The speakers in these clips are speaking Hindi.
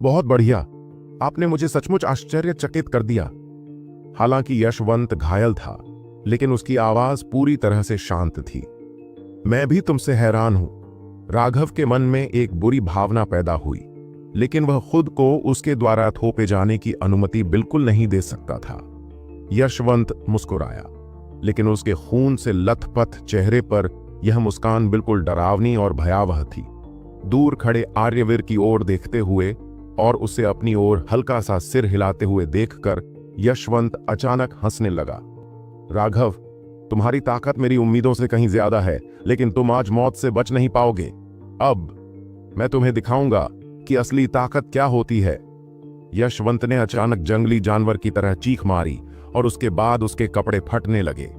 बहुत बढ़िया। आपने मुझे सचमुच आश्चर्यचकित कर दिया। हालांकि यशवंत घायल था, लेकिन उसकी आवाज पूरी तरह से शांत थी। मैं भी तुमसे हैरान हूं। राघव के मन में एक बुरी भावना पैदा हुई, लेकिन वह खुद को उसके द्वारा थोपे जाने की अनुमति बिल्कुल नहीं दे सकता था। यशवंत मुस्कुराया, लेकिन उसके खून से लथपथ चेहरे पर यह मुस्कान बिल्कुल डरावनी और भयावह थी। दूर खड़े आर्यवीर की ओर देखते हुए और उसे अपनी ओर हल्का सा सिर हिलाते हुए देखकर यशवंत अचानक हंसने लगा। राघव, तुम्हारी ताकत मेरी उम्मीदों से कहीं ज्यादा है, लेकिन तुम आज मौत से बच नहीं पाओगे। अब मैं तुम्हें दिखाऊंगा कि असली ताकत क्या होती है। यशवंत ने अचानक जंगली जानवर की तरह चीख मारी और उसके बाद उसके कपड़े फटने लगे।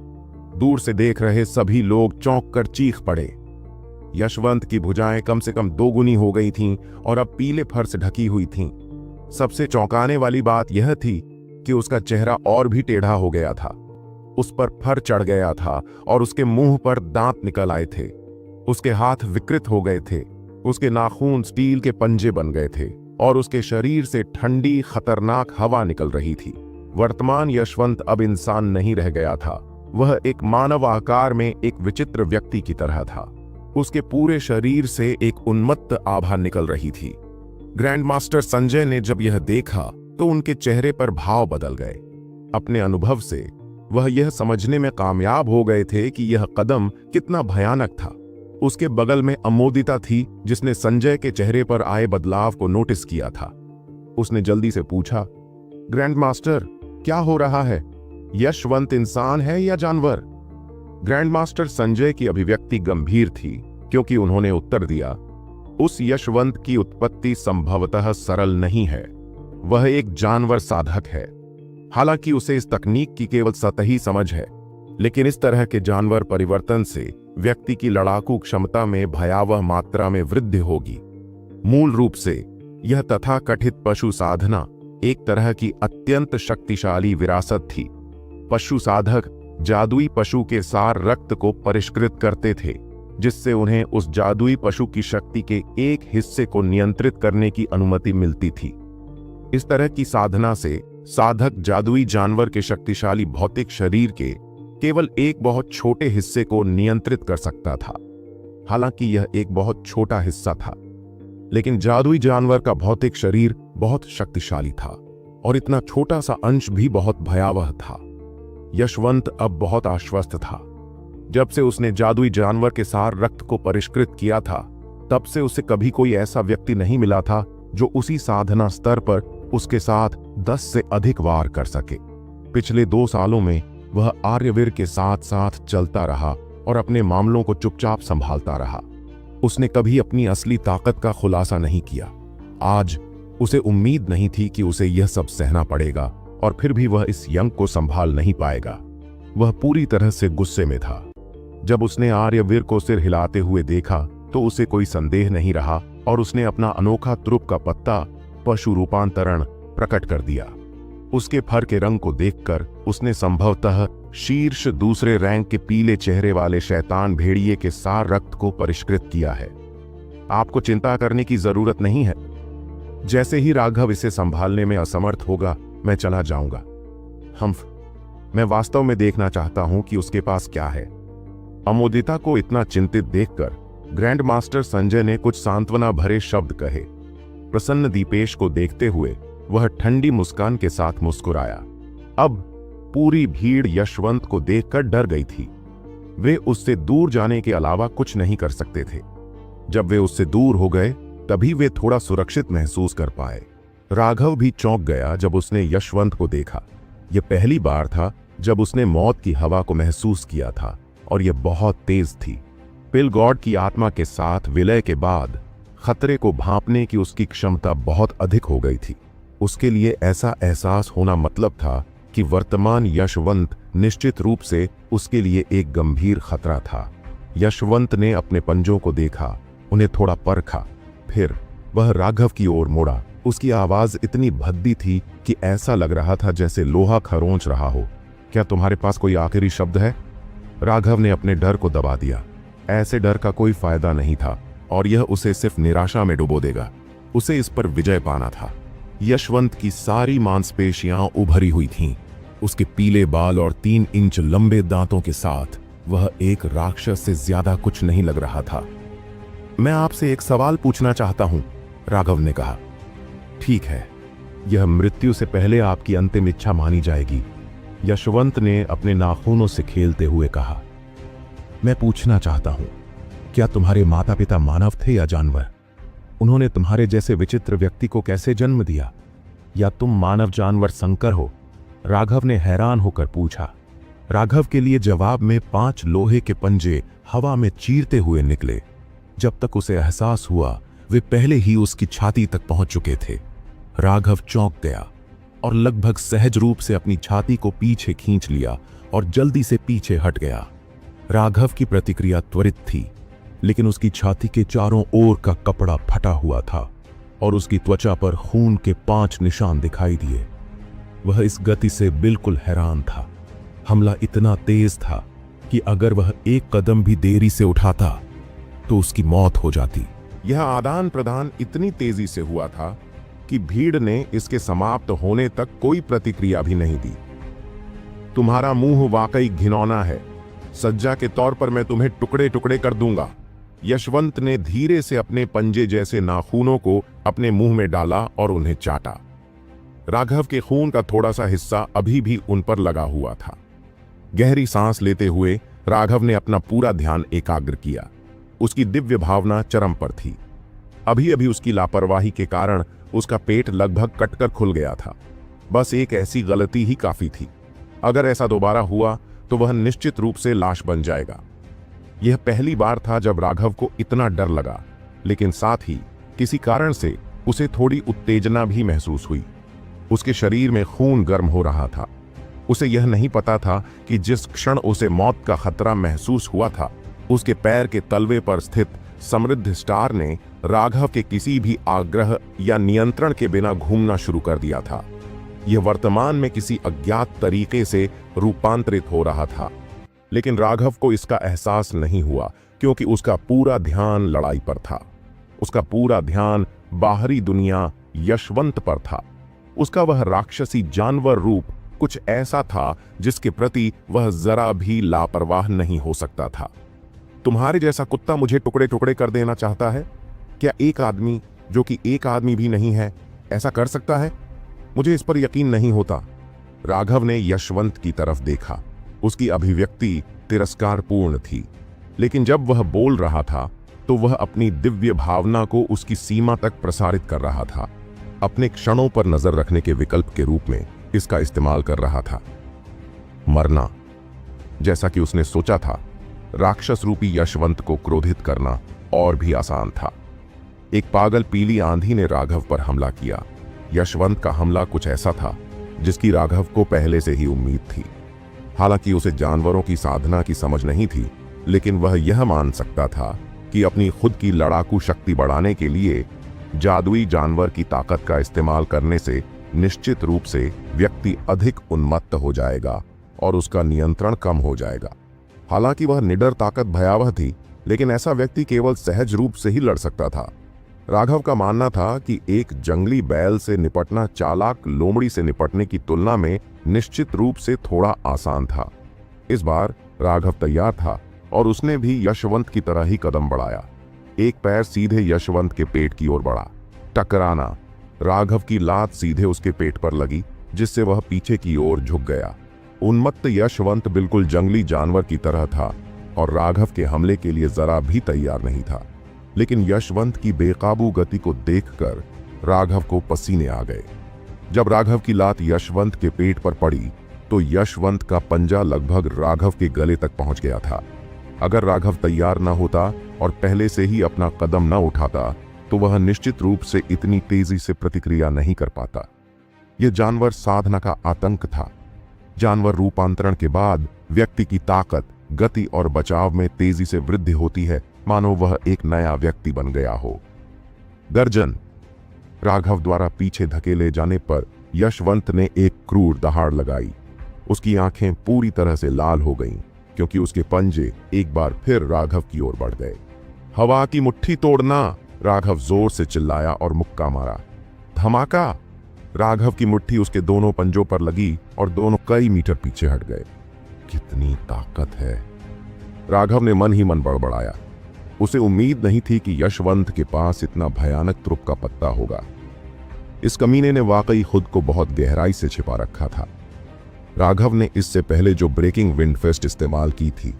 दूर से देख रहे सभी लोग चौंक कर चीख पड़े। यशवंत की भुजाएं कम से कम दोगुनी हो गई थीं और अब पीले फर से ढकी हुई थीं। सबसे चौंकाने वाली बात यह थी कि उसका चेहरा और भी टेढ़ा हो गया था। उस पर फर चढ़ गया था और उसके मुंह पर दांत निकल आए थे। उसके हाथ विकृत हो गए थे। उसके नाखून स्टील के पंजे बन गए थे और उसके शरीर से ठंडी खतरनाक हवा निकल रही थी। वर्तमान यशवंत अब इंसान नहीं रह गया था। वह एक मानव आकार में एक विचित्र व्यक्ति की तरह था। उसके पूरे शरीर से एक उन्मत्त आभा निकल रही थी। ग्रैंड मास्टर संजय ने जब यह देखा तो उनके चेहरे पर भाव बदल गए। अपने अनुभव से वह यह समझने में कामयाब हो गए थे कि यह कदम कितना भयानक था। उसके बगल में अमोदिता थी, जिसने संजय के चेहरे पर आए बदलाव को नोटिस किया था। उसने जल्दी से पूछा, ग्रैंड मास्टर, क्या हो रहा है? यशवंत इंसान है या जानवर? ग्रैंड मास्टर संजय की अभिव्यक्ति गंभीर थी, क्योंकि उन्होंने उत्तर दिया, उस यशवंत की उत्पत्ति संभवतः सरल नहीं है। वह एक जानवर साधक है। हालांकि उसे इस तकनीक की केवल सतही समझ है, लेकिन इस तरह के जानवर परिवर्तन से व्यक्ति की लड़ाकू क्षमता में भयावह मात्रा में वृद्धि होगी। मूल रूप से यह तथाकथित पशु साधना एक तरह की अत्यंत शक्तिशाली विरासत थी। पशु साधक जादुई पशु के सार रक्त को परिष्कृत करते थे, जिससे उन्हें उस जादुई पशु की शक्ति के एक हिस्से को नियंत्रित करने की अनुमति मिलती थी। इस तरह की साधना से साधक जादुई जानवर के शक्तिशाली भौतिक शरीर के केवल एक बहुत छोटे हिस्से को नियंत्रित कर सकता था। हालांकि यह एक बहुत छोटा हिस्सा था, लेकिन जादुई जानवर का भौतिक शरीर बहुत शक्तिशाली था और इतना छोटा सा अंश भी बहुत भयावह था। यशवंत अब बहुत आश्वस्त था। जब से उसने जादुई जानवर के सार रक्त को परिष्कृत किया था, तब से उसे कभी कोई ऐसा व्यक्ति नहीं मिला था जो उसी साधना स्तर पर उसके साथ 10 से अधिक वार कर सके। पिछले 2 सालों में वह आर्यवीर के साथ साथ चलता रहा और अपने मामलों को चुपचाप संभालता रहा। उसने कभी अपनी असली ताकत का खुलासा नहीं किया। आज उसे उम्मीद नहीं थी कि उसे यह सब सहना पड़ेगा, और फिर भी वह इस यंग को संभाल नहीं पाएगा। वह पूरी तरह से गुस्से में था। जब उसने आर्यवीर को सिर हिलाते हुए देखा तो उसे कोई संदेह नहीं रहा और उसने अपना अनोखा त्रुप का पत्ता पशु रूपांतरण प्रकट कर दिया। उसके फर के रंग को देखकर उसने संभवतः शीर्ष दूसरे रैंक के पीले चेहरे वाले शैतान भेड़िए के सार रक्त को परिष्कृत किया है। आपको चिंता करने की जरूरत नहीं है। जैसे ही राघव इसे संभालने में असमर्थ होगा, मैं चला जाऊंगा। मैं वास्तव में देखना चाहता हूं कि उसके पास क्या है। अमोदिता को इतना चिंतित देखकर ग्रैंड मास्टर संजय ने कुछ सांत्वना भरे शब्द कहे। प्रसन्न दीपेश को देखते हुए वह ठंडी मुस्कान के साथ मुस्कुराया। अब पूरी भीड़ यशवंत को देखकर डर गई थी। वे उससे दूर जाने के अलावा कुछ नहीं कर सकते थे। जब वे उससे दूर हो गए, तभी वे थोड़ा सुरक्षित महसूस कर पाए। राघव भी चौंक गया जब उसने यशवंत को देखा। यह पहली बार था जब उसने मौत की हवा को महसूस किया था, और यह बहुत तेज थी। पिल गॉड की आत्मा के साथ विलय के बाद खतरे को भांपने की उसकी क्षमता बहुत अधिक हो गई थी। उसके लिए ऐसा एहसास होना मतलब था कि वर्तमान यशवंत निश्चित रूप से उसके लिए एक गंभीर खतरा था। यशवंत ने अपने पंजों को देखा, उन्हें थोड़ा परखा, फिर वह राघव की ओर मुड़ा। उसकी आवाज इतनी भद्दी थी कि ऐसा लग रहा था जैसे लोहा खरोंच रहा हो। क्या तुम्हारे पास कोई आखिरी शब्द है? राघव ने अपने डर को दबा दिया। ऐसे डर का कोई फायदा नहीं था और यह उसे सिर्फ निराशा में डुबो देगा। उसे इस पर विजय पाना था। यशवंत की सारी मांसपेशियां उभरी हुई थीं। उसके पीले बाल और 3 इंच लंबे दांतों के साथ वह एक राक्षस से ज्यादा कुछ नहीं लग रहा था। मैं आपसे एक सवाल पूछना चाहता हूं, राघव ने कहा। ठीक है, यह मृत्यु से पहले आपकी अंतिम इच्छा मानी जाएगी, यशवंत ने अपने नाखूनों से खेलते हुए कहा। मैं पूछना चाहता हूं, क्या तुम्हारे माता पिता मानव थे या जानवर? उन्होंने तुम्हारे जैसे विचित्र व्यक्ति को कैसे जन्म दिया? या तुम मानव जानवर संकर हो? राघव ने हैरान होकर पूछा। राघव के लिए जवाब में 5 लोहे के पंजे हवा में चीरते हुए निकले। जब तक उसे एहसास हुआ, वे पहले ही उसकी छाती तक पहुंच चुके थे। राघव चौंक गया और लगभग सहज रूप से अपनी छाती को पीछे खींच लिया और जल्दी से पीछे हट गया। राघव की प्रतिक्रिया त्वरित थी, लेकिन उसकी छाती के चारों ओर का कपड़ा फटा हुआ था और उसकी त्वचा पर खून के 5 निशान दिखाई दिए। वह इस गति से बिल्कुल हैरान था। हमला इतना तेज था कि अगर वह एक कदम भी देरी से उठाता तो उसकी मौत हो जाती। यह आदान प्रदान इतनी तेजी से हुआ था कि भीड़ ने इसके समाप्त होने तक कोई प्रतिक्रिया भी नहीं दी। तुम्हारा मुंह वाकई घिनौना है, सज्जा के तौर पर मैं तुम्हें टुकड़े टुकड़े कर दूंगा। यशवंत ने धीरे से अपने पंजे जैसे नाखूनों को अपने मुंह में डाला और उन्हें चाटा। राघव के खून का थोड़ा सा हिस्सा अभी भी उन पर लगा हुआ था। गहरी सांस लेते हुए राघव ने अपना पूरा ध्यान एकाग्र किया। उसकी दिव्य भावना चरम पर थी। अभी अभी उसकी लापरवाही के कारण उसका पेट लगभग कटकर खुल गया था। बस एक ऐसी गलती ही काफी थी। अगर ऐसा दोबारा हुआ तो वह निश्चित रूप से लाश बन जाएगा। यह पहली बार था जब राघव को इतना डर लगा, लेकिन साथ ही किसी कारण से उसे थोड़ी उत्तेजना भी महसूस हुई। उसके शरीर में खून गर्म हो रहा था। उसे यह नहीं पता था कि जिस क्षण उसे मौत का खतरा महसूस हुआ था, उसके पैर के तलवे पर स्थित समृद्ध स्टार ने राघव के किसी भी आग्रह या नियंत्रण के बिना घूमना शुरू कर दिया था। यह वर्तमान में किसी अज्ञात तरीके से रूपांतरित हो रहा था, लेकिन राघव को इसका एहसास नहीं हुआ क्योंकि उसका पूरा ध्यान लड़ाई पर था। उसका पूरा ध्यान बाहरी दुनिया यशवंत पर था। उसका वह राक्षसी जानवर रूप कुछ ऐसा था जिसके प्रति वह जरा भी लापरवाह नहीं हो सकता था। तुम्हारे जैसा कुत्ता मुझे टुकड़े टुकड़े कर देना चाहता है? क्या एक आदमी जो कि एक आदमी भी नहीं है ऐसा कर सकता है? मुझे इस पर यकीन नहीं होता। राघव ने यशवंत की तरफ देखा। उसकी अभिव्यक्ति तिरस्कारपूर्ण थी, लेकिन जब वह बोल रहा था तो वह अपनी दिव्य भावना को उसकी सीमा तक प्रसारित कर रहा था। अपने क्षणों पर नजर रखने के विकल्प के रूप में इसका इस्तेमाल कर रहा था। मरना, जैसा कि उसने सोचा था, राक्षस रूपी यशवंत को क्रोधित करना और भी आसान था। एक पागल पीली आंधी ने राघव पर हमला किया। यशवंत का हमला कुछ ऐसा था जिसकी राघव को पहले से ही उम्मीद थी। हालांकि उसे जानवरों की साधना की समझ नहीं थी, लेकिन वह यह मान सकता था कि अपनी खुद की लड़ाकू शक्ति बढ़ाने के लिए जादुई जानवर की ताकत का इस्तेमाल करने से निश्चित रूप से व्यक्ति अधिक उन्मत्त हो जाएगा और उसका नियंत्रण कम हो जाएगा। हालांकि वह निडर ताकत भयावह थी, लेकिन ऐसा व्यक्ति केवल सहज रूप से ही लड़ सकता था। राघव का मानना था कि एक जंगली बैल से निपटना चालाक लोमड़ी से निपटने की तुलना में निश्चित रूप से थोड़ा आसान था। इस बार राघव तैयार था और उसने भी यशवंत की तरह ही कदम बढ़ाया। एक पैर सीधे यशवंत के पेट की ओर बढ़ा। टकराना, राघव की लात सीधे उसके पेट पर लगी, जिससे वह पीछे की ओर झुक गया। उन्मत्त यशवंत बिल्कुल जंगली जानवर की तरह था और राघव के हमले के लिए जरा भी तैयार नहीं था। लेकिन यशवंत की बेकाबू गति को देखकर राघव को पसीने आ गए। जब राघव की लात यशवंत के पेट पर पड़ी तो यशवंत का पंजा लगभग राघव के गले तक पहुंच गया था। अगर राघव तैयार न होता और पहले से ही अपना कदम न उठाता तो वह निश्चित रूप से इतनी तेजी से प्रतिक्रिया नहीं कर पाता। यह जानवर साधना का आतंक था। जानवर रूपांतरण के बाद व्यक्ति की ताकत, गति और बचाव में तेजी से वृद्धि होती है, मानो वह एक नया व्यक्ति बन गया हो। गर्जन, राघव द्वारा पीछे धकेले जाने पर यशवंत ने एक क्रूर दहाड़ लगाई। उसकी आंखें पूरी तरह से लाल हो गईं, क्योंकि उसके पंजे एक बार फिर राघव की ओर बढ़ गए। हवा की मुट्ठी तोड़ना, राघव जोर से चिल्लाया और मुक्का मारा। धमाका! राघव की मुट्ठी उसके दोनों पंजों पर लगी और दोनों कई मीटर पीछे हट गए। कितनी ताकत है! राघव ने मन ही मन बड़बड़ाया। उसे उम्मीद नहीं थी कि यशवंत के पास इतना भयानक तुरुप का पत्ता होगा। इस कमीने ने वाकई खुद को बहुत गहराई से छिपा रखा था। राघव ने इससे पहले जो ब्रेकिंग विंड फिस्ट इस्तेमाल की थी,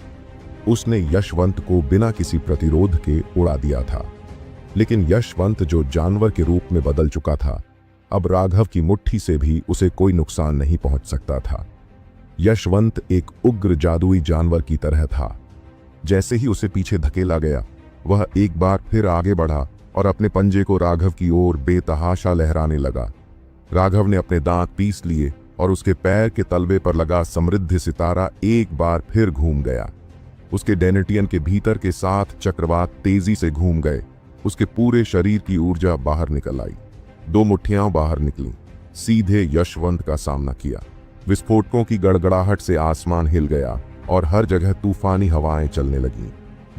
उसने यशवंत को बिना किसी प्रतिरोध के उड़ा दिया था। लेकिन यशवंत जो जानवर के रूप में बदल चुका था, अब राघव की मुट्ठी से भी उसे कोई नुकसान नहीं पहुंच सकता था। यशवंत एक उग्र जादुई जानवर की तरह था। जैसे ही उसे पीछे धकेला गया, वह एक बार फिर आगे बढ़ा और अपने पंजे को राघव की ओर बेतहाशा लहराने लगा। राघव ने अपने दांत पीस लिए और उसके पैर के तलवे पर लगा समृद्ध सितारा एक बार फिर घूम गया। उसके डेनेटियन के भीतर के 7 चक्रवात तेजी से घूम गए। उसके पूरे शरीर की ऊर्जा बाहर निकल आई। 2 मुट्ठियां बाहर निकलीं, सीधे यशवंत का सामना किया। विस्फोटकों की गड़गड़ाहट से आसमान हिल गया और हर जगह तूफानी हवाएं चलने लगीं।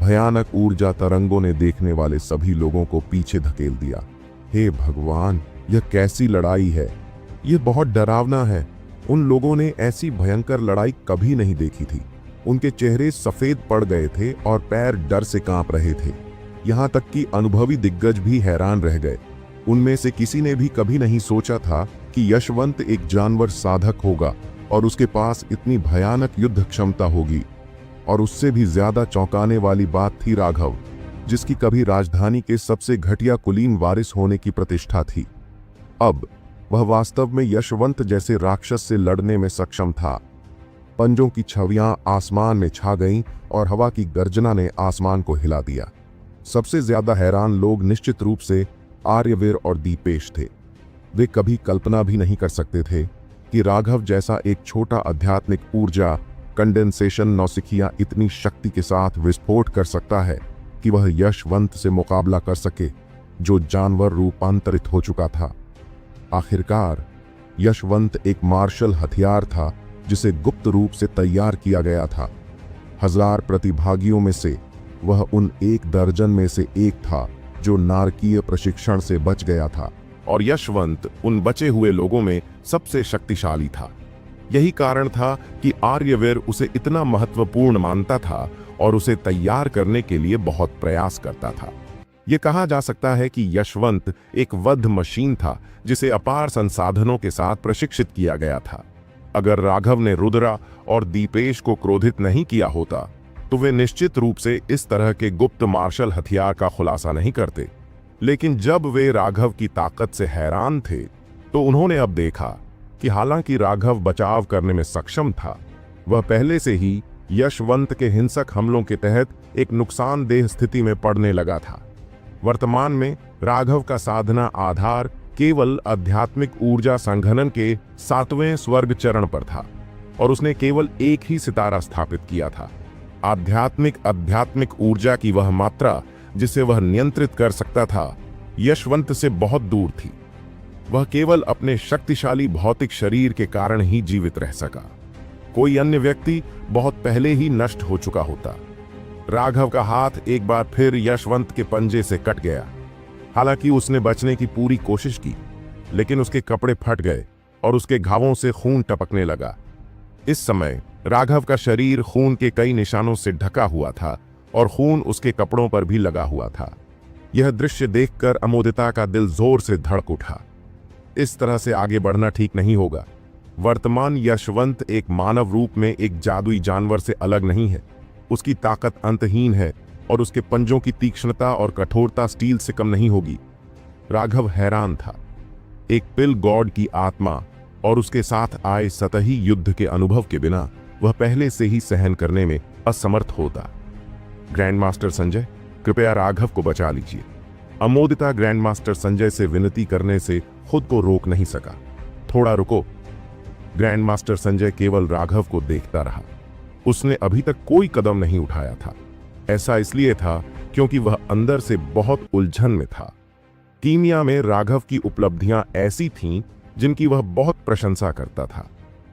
भयानक ऊर्जा तरंगों ने देखने वाले सभी लोगों को पीछे धकेल दिया। हे भगवान, यह कैसी लड़ाई है! यह बहुत डरावना है। उन लोगों ने ऐसी भयंकर लड़ाई कभी नहीं देखी थी। उनके चेहरे सफेद पड़ गए थे और पैर डर से कांप रहे थे। यहाँ तक कि अनुभवी दिग्गज भी हैरान रह गए। उनमें से किसी ने भी कभी नहीं सोचा था कि यशवंत एक जानवर साधक होगा और उसके पास इतनी भयानक युद्ध क्षमता होगी। और उससे भी ज्यादा चौंकाने वाली बात थी राघव, जिसकी कभी राजधानी के सबसे घटिया कुलीन वारिस होने की प्रतिष्ठा थी। अब वह वास्तव में यशवंत जैसे राक्षस से लड़ने में सक्षम था। पंजों की छवियां आसमान में छा गईं और हवा की गर्जना ने आसमान को हिला दिया। सबसे ज्यादा हैरान लोग निश्चित रूप से आर्यवीर और दीपेश थे। वे कभी कल्पना भी नहीं कर सकते थे कि राघव जैसा एक छोटा आध्यात्मिक ऊर्जा कंडेंसेशन नौसिखिया इतनी शक्ति के साथ विस्फोट कर सकता है कि वह यशवंत से मुकाबला कर सके, जो जानवर रूपांतरित हो चुका था। आखिरकार यशवंत एक मार्शल हथियार था जिसे गुप्त रूप से तैयार किया गया था। 1000 प्रतिभागियों में से वह उन 1 दर्जन में से एक था जो नारकीय प्रशिक्षण से बच गया था, और यशवंत उन बचे हुए लोगों में सबसे शक्तिशाली था। यही कारण था कि आर्यवीर उसे इतना महत्वपूर्ण मानता था और उसे तैयार करने के लिए बहुत प्रयास करता था। यह कहा जा सकता है कि यशवंत एक वध मशीन था जिसे अपार संसाधनों के साथ प्रशिक्षित किया गया था। अगर राघव ने रुद्रा और दीपेश को क्रोधित नहीं किया होता तो वे निश्चित रूप से इस तरह के गुप्त मार्शल हथियार का खुलासा नहीं करते। लेकिन जब वे राघव की ताकत से हैरान थे तो उन्होंने अब देखा कि हालांकि राघव बचाव करने में सक्षम था, वह पहले से ही यशवंत के हिंसक हमलों के तहत एक नुकसानदेह स्थिति में पड़ने लगा था। वर्तमान में राघव का साधना आधार केवल आध्यात्मिक ऊर्जा संघनन के 7वें स्वर्ग चरण पर था और उसने केवल एक ही सितारा स्थापित किया था। आध्यात्मिक ऊर्जा की वह मात्रा जिसे वह नियंत्रित कर सकता था, यशवंत से बहुत दूर थी। वह केवल अपने शक्तिशाली भौतिक शरीर के कारण ही जीवित रह सका। कोई अन्य व्यक्ति बहुत पहले ही नष्ट हो चुका होता। राघव का हाथ एक बार फिर यशवंत के पंजे से कट गया। हालांकि उसने बचने की पूरी कोशिश की, लेकिन उसके कपड़े फट गए और उसके घावों से खून टपकने लगा। इस समय राघव का शरीर खून के कई निशानों से ढका हुआ था और खून उसके कपड़ों पर भी लगा हुआ था। यह दृश्य देखकर अमोदिता का दिल जोर से धड़क उठा। इस तरह से आगे बढ़ना ठीक नहीं होगा। वर्तमान यशवंत एक मानव रूप में एक जादुई जानवर से अलग नहीं है। उसकी ताकत अंतहीन है और उसके पंजों की तीक्ष्णता और कठोरता स्टील से कम नहीं होगी। राघव हैरान था। एक पिल गॉड की आत्मा और उसके साथ आए सतही युद्ध के अनुभव के बिना वह पहले से ही सहन करने में असमर्थ होता। ग्रैंड मास्टर संजय, कृपया राघव को बचा लीजिए। अमोदिता ग्रैंड मास्टर संजय से विनती करने से खुद को रोक नहीं सका। थोड़ा रुको। ग्रैंड मास्टर संजय केवल राघव को देखता रहा। उसने अभी तक कोई कदम नहीं उठाया था। ऐसा इसलिए था क्योंकि वह अंदर से बहुत उलझन में था। कीमिया में राघव की उपलब्धियां ऐसी थीं जिनकी वह बहुत प्रशंसा करता था।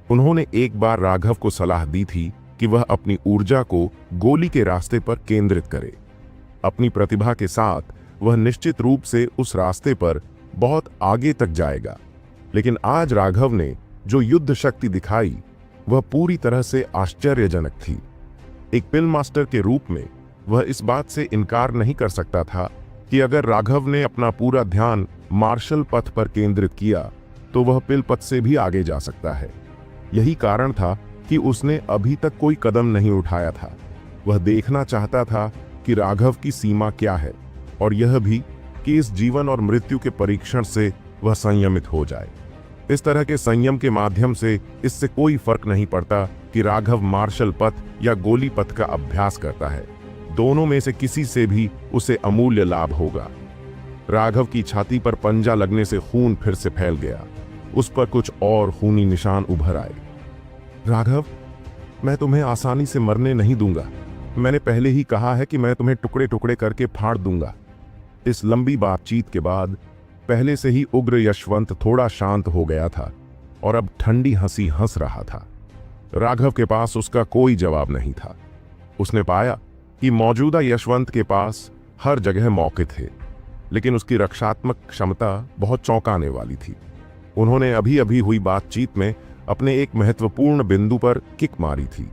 उन्होंने एक बार राघव को सलाह दी थी कि वह अपनी ऊर्जा को गोली के रास्ते पर केंद्रित करे। अपनी प्रतिभा के साथ वह निश्चित रूप से उस रास्ते पर बहुत आगे तक जाएगा। लेकिन आज राघव ने जो युद्ध शक्ति दिखाई वह पूरी तरह से आश्चर्यजनक थी। एक पिल मास्टर के रूप में वह इस बात से इनकार नहीं कर सकता था कि अगर राघव ने अपना पूरा ध्यान मार्शल पथ पर केंद्रित किया तो वह पिल पथ से भी आगे जा सकता है। यही कारण था कि उसने अभी तक कोई कदम नहीं उठाया था। वह देखना चाहता था कि राघव की सीमा क्या है, और यह भी कि इस जीवन और मृत्यु के परीक्षण से वह संयमित हो जाए। इस तरह के संयम के माध्यम से इससे कोई फर्क नहीं पड़ता कि राघव मार्शल पथ या गोली पथ का अभ्यास करता है, दोनों में से किसी से भी उसे अमूल्य लाभ होगा। राघव की छाती पर पंजा लगने से खून फिर से फैल गया। उस पर कुछ और खूनी निशान उभर आए। राघव, मैं तुम्हें आसानी से मरने नहीं दूंगा। मैंने पहले ही कहा है कि मैं तुम्हें टुकड़े टुकड़े करके फाड़ दूंगा। इस लंबी बातचीत के बाद पहले से ही उग्र यशवंत थोड़ा शांत हो गया था और अब ठंडी हंसी हंस रहा था। राघव के पास उसका कोई जवाब नहीं था। उसने पाया कि मौजूदा यशवंत के पास हर जगह मौके थे, लेकिन उसकी रक्षात्मक क्षमता बहुत चौंकाने वाली थी। उन्होंने अभी अभी हुई बातचीत में अपने एक महत्वपूर्ण बिंदु पर किक मारी थी,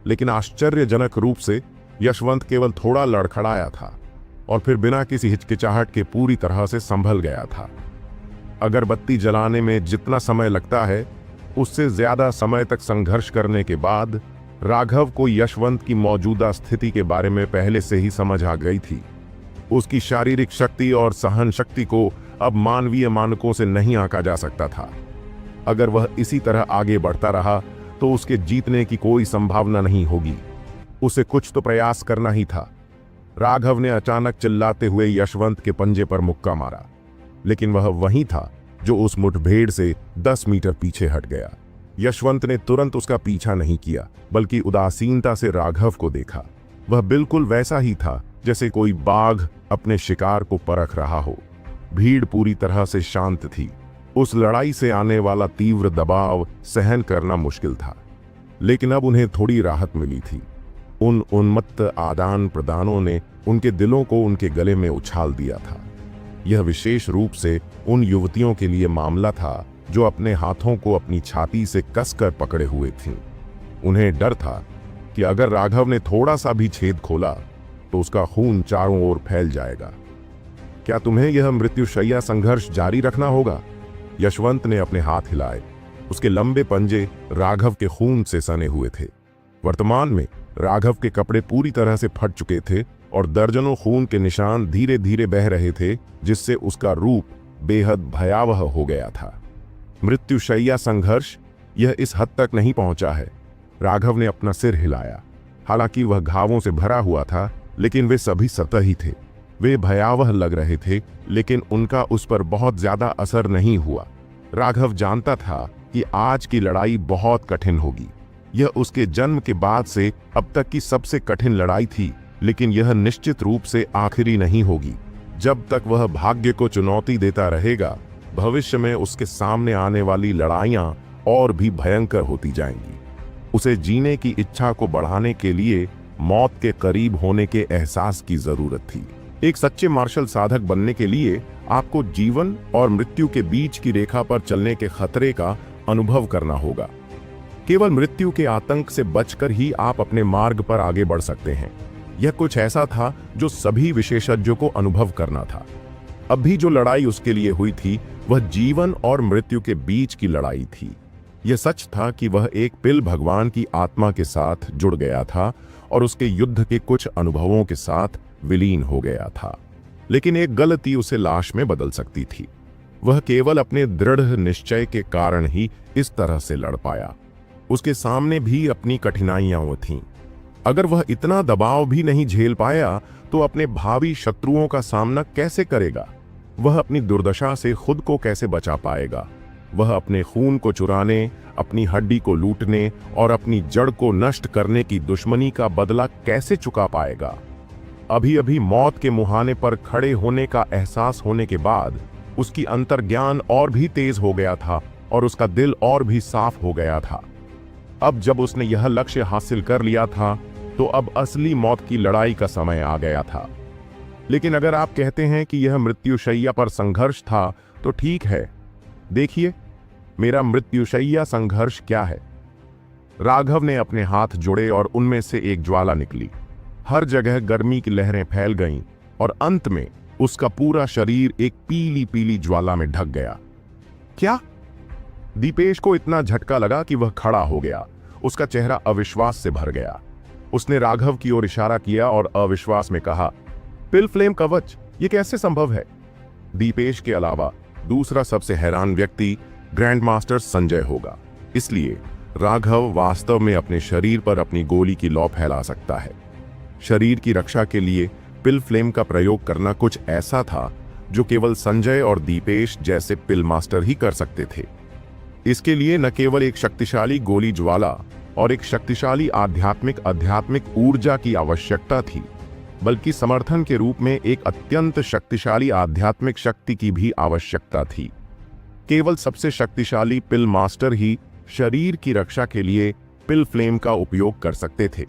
लेकिन आश्चर्यजनक रूप से यशवंत केवल थोड़ा लड़खड़ाया था और फिर बिना किसी हिचकिचाहट के पूरी तरह से संभल गया था। अगरबत्ती जलाने में जितना समय लगता है उससे ज्यादा समय तक संघर्ष करने के बाद राघव को यशवंत की मौजूदा स्थिति के बारे में पहले से ही समझ आ गई थी। उसकी शारीरिक शक्ति और सहन शक्ति को अब मानवीय मानकों से नहीं आंका जा सकता था। अगर वह इसी तरह आगे बढ़ता रहा तो उसके जीतने की कोई संभावना नहीं होगी। उसे कुछ तो प्रयास करना ही था। राघव ने अचानक चिल्लाते हुए यशवंत के पंजे पर मुक्का मारा, लेकिन वह वहीं था जो उस मुठभेड़ से 10 मीटर पीछे हट गया। यशवंत ने तुरंत उसका पीछा नहीं किया, बल्कि उदासीनता से राघव को देखा। वह बिल्कुल वैसा ही था जैसे कोई बाघ अपने शिकार को परख रहा हो। भीड़ पूरी तरह से शांत थी। उस लड़ाई से आने वाला तीव्र दबाव सहन करना मुश्किल था, लेकिन अब उन्हें थोड़ी राहत मिली थी। उन उन्मत्त आदान प्रदानों ने उनके दिलों को उनके गले में उछाल दिया था। यह विशेष रूप से उन युवतियों के लिए मामला था जो अपने हाथों को अपनी छाती से कसकर पकड़े हुए थीं। उन्हें डर था कि अगर राघव ने थोड़ा सा भी छेद खोला तो उसका खून चारों ओर फैल जाएगा। क्या तुम्हें यह मृत्युशैया संघर्ष जारी रखना होगा? यशवंत ने अपने हाथ हिलाए। उसके लंबे पंजे राघव के खून से सने हुए थे। वर्तमान में राघव के कपड़े पूरी तरह से फट चुके थे और दर्जनों खून के निशान धीरे धीरे बह रहे थे, जिससे उसका रूप बेहद भयावह हो गया था। मृत्युशैया संघर्ष यह इस हद तक नहीं पहुंचा है। राघव ने अपना सिर हिलाया। हालांकि वह घावों से भरा हुआ था, लेकिन वे सभी सतही थे। वे भयावह लग रहे थे, लेकिन उनका उस पर बहुत ज्यादा असर नहीं हुआ। राघव जानता था कि आज की लड़ाई बहुत कठिन होगी। यह उसके जन्म के बाद से अब तक की सबसे कठिन लड़ाई थी, लेकिन यह निश्चित रूप से आखिरी नहीं होगी। जब तक वह भाग्य को चुनौती देता रहेगा, भविष्य में उसके सामने आने वाली लड़ाइयां और भी भयंकर होती जाएंगी। उसे जीने की इच्छा को बढ़ाने के लिए मौत के करीब होने के एहसास की जरूरत थी। एक सच्चे मार्शल साधक बनने के लिए आपको जीवन और मृत्यु के बीच की रेखा पर चलने के खतरे का अनुभव करना होगा। केवल मृत्यु के आतंक से बचकर ही आप अपने मार्ग पर आगे बढ़ सकते हैं। यह कुछ ऐसा था जो सभी विशेषज्ञों को अनुभव करना था। अब भी जो लड़ाई उसके लिए हुई थी वह जीवन और मृत्यु के बीच की लड़ाई थी। यह सच था कि वह एक पिल भगवान की आत्मा के साथ जुड़ गया था और उसके युद्ध के कुछ अनुभवों के साथ विलीन हो गया था। लेकिन एक गलती उसे लाश में बदल सकती थी। वह केवल अपने दृढ़ निश्चय के कारण ही इस तरह से लड़ पाया। उसके सामने भी अपनी कठिनाइयां थीं। अगर वह इतना दबाव भी नहीं झेल पाया तो अपने भावी शत्रुओं का सामना कैसे करेगा? वह अपनी दुर्दशा से खुद को कैसे बचा पाएगा? वह अपने खून को चुराने, अपनी हड्डी को लूटने और अपनी जड़ को नष्ट करने की दुश्मनी का बदला कैसे चुका पाएगा? अभी अभी मौत के मुहाने पर खड़े होने का एहसास होने के बाद उसकी अंतर्ज्ञान और भी तेज हो गया था और उसका दिल और भी साफ हो गया था। अब जब उसने यह लक्ष्य हासिल कर लिया था तो अब असली मौत की लड़ाई का समय आ गया था। लेकिन अगर आप कहते हैं कि यह मृत्युशैया पर संघर्ष था तो ठीक है। देखिए, मेरा मृत्युशैया संघर्ष क्या है। राघव ने अपने हाथ जोड़े और उनमें से एक ज्वाला निकली। हर जगह गर्मी की लहरें फैल गईं और अंत में उसका पूरा शरीर एक पीली पीली ज्वाला में ढक गया। क्या? दीपेश को इतना झटका लगा कि वह खड़ा हो गया। उसका चेहरा अविश्वास से भर गया। उसने राघव की ओर इशारा किया और अविश्वास में कहा, पिल फ्लेम कवच, ये कैसे संभव है? दीपेश के अलावा दूसरा सबसे हैरान व्यक्ति ग्रैंड मास्टर संजय होगा। इसलिए राघव वास्तव में अपने शरीर पर अपनी गोली की लौ फैला सकता है। शरीर की रक्षा के लिए पिल फ्लेम का प्रयोग करना कुछ ऐसा था जो केवल संजय और दीपेश जैसे पिल मास्टर ही कर सकते थे। इसके लिए न केवल एक शक्तिशाली गोली ज्वाला और एक शक्तिशाली आध्यात्मिक ऊर्जा की आवश्यकता थी, बल्कि समर्थन के रूप में एक अत्यंत शक्तिशाली आध्यात्मिक शक्ति की भी आवश्यकता थी। केवल सबसे शक्तिशाली पिल मास्टर ही शरीर की रक्षा के लिए पिल फ्लेम का उपयोग कर सकते थे।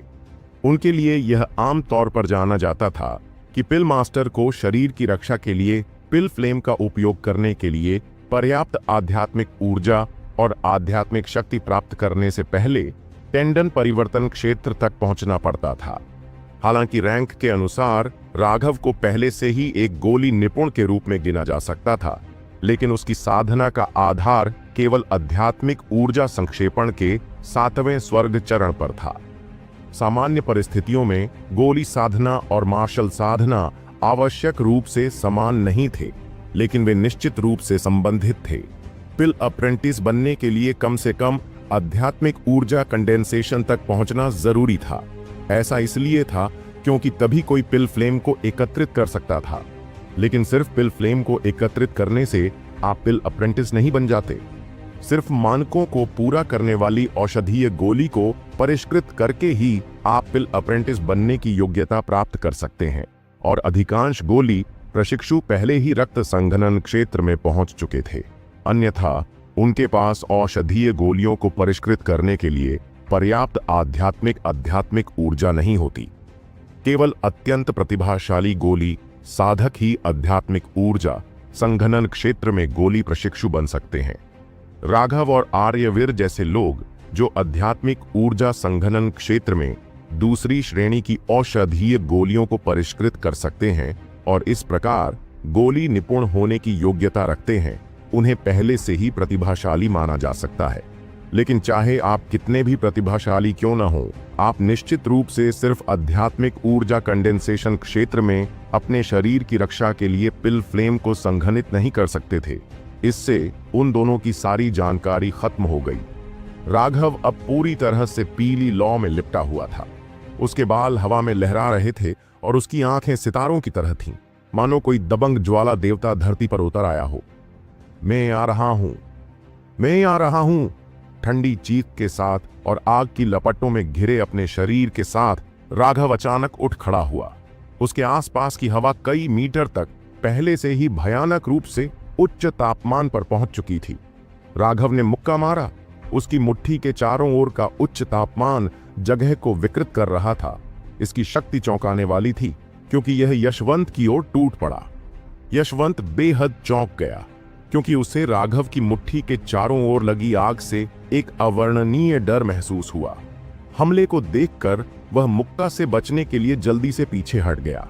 उनके लिए यह आम तौर पर जाना जाता था कि पिल मास्टर को शरीर की रक्षा के लिए पिल फ्लेम का उपयोग करने के लिए पर्याप्त आध्यात्मिक ऊर्जा और आध्यात्मिक शक्ति प्राप्त करने से पहले टेंडन परिवर्तन क्षेत्र तक पहुंचना पड़ता था। हालांकि रैंक के अनुसार राघव को पहले से ही एक गोली निपुण के रूप में गिना जा सकता था, लेकिन उसकी साधना का आधार केवल आध्यात्मिक ऊर्जा संक्षेपण के 7वें स्वर्ग चरण पर था। सामान्य परिस्थितियों में गोली साधना और मार्शल साधना आवश्यक रूप से समान नहीं थे, लेकिन वे निश्चित रूप से संबंधित थे। पिल अप्रेंटिस बनने के लिए कम से कम आध्यात्मिक ऊर्जा कंडेंसेशन तक पहुंचना जरूरी था। ऐसा इसलिए था क्योंकि तभी कोई पिल फ्लेम को एकत्रित कर सकता था। लेकिन सिर्फ पिल फ्लेम को एकत्रित करने से आप पिल अप्रेंटिस नहीं बन जाते। सिर्फ मानकों को पूरा करने वाली औषधीय गोली को परिष्कृत करके ही आप पिल अप्रेंटिस बनने की योग्यता प्राप्त कर सकते हैं, और अधिकांश गोली प्रशिक्षु पहले ही रक्त संघनन क्षेत्र में पहुंच चुके थे। अन्यथा उनके पास औषधीय गोलियों को परिष्कृत करने के लिए पर्याप्त आध्यात्मिक ऊर्जा नहीं होती। केवल अत्यंत प्रतिभाशाली गोली साधक ही आध्यात्मिक ऊर्जा संघनन क्षेत्र में गोली प्रशिक्षु बन सकते हैं। राघव और आर्यवीर जैसे लोग जो आध्यात्मिक ऊर्जा संघनन क्षेत्र में दूसरी श्रेणी की औषधीय गोलियों को परिष्कृत कर सकते हैं और इस प्रकार गोली निपुण होने की योग्यता रखते हैं, उन्हें पहले से ही प्रतिभाशाली माना जा सकता है। लेकिन चाहे आप कितने भी प्रतिभाशाली क्यों न हो, आप निश्चित रूप से सिर्फ आध्यात्मिक ऊर्जा कंडेंसेशन क्षेत्र में अपने शरीर की रक्षा के लिए पिल फ्लेम को संघनित नहीं कर सकते थे। इससे उन दोनों की सारी जानकारी खत्म हो गई। राघव अब पूरी तरह से पीली लौ में लिपटा हुआ था। उसके बाल हवा में लहरा रहे थे और उसकी आंखें सितारों की तरह थीं, मानो कोई दबंग ज्वाला देवता धरती पर उतर आया हो। मैं आ रहा हूं, मैं आ रहा हूं, ठंडी चीख के साथ और आग की लपटों में घिरे अपने शरीर के साथ राघव अचानक उठ खड़ा हुआ। उसके आसपास की हवा कई मीटर तक पहले से ही भयानक रूप से उच्च तापमान पर पहुंच चुकी थी। राघव ने मुक्का मारा। उसकी मुट्ठी के चारों ओर का उच्च तापमान जगह को विकृत कर रहा था। इसकी शक्ति चौंकाने वाली थी, क्योंकि यह यशवंत की ओर टूट पड़ा। यशवंत बेहद चौंक गया, क्योंकि उसे राघव की मुट्ठी के चारों ओर लगी आग से एक अवर्णनीय डर महसूस हुआ। हमले को देखकर वह मुक्का से बचने के लिए जल्दी से पीछे हट गया,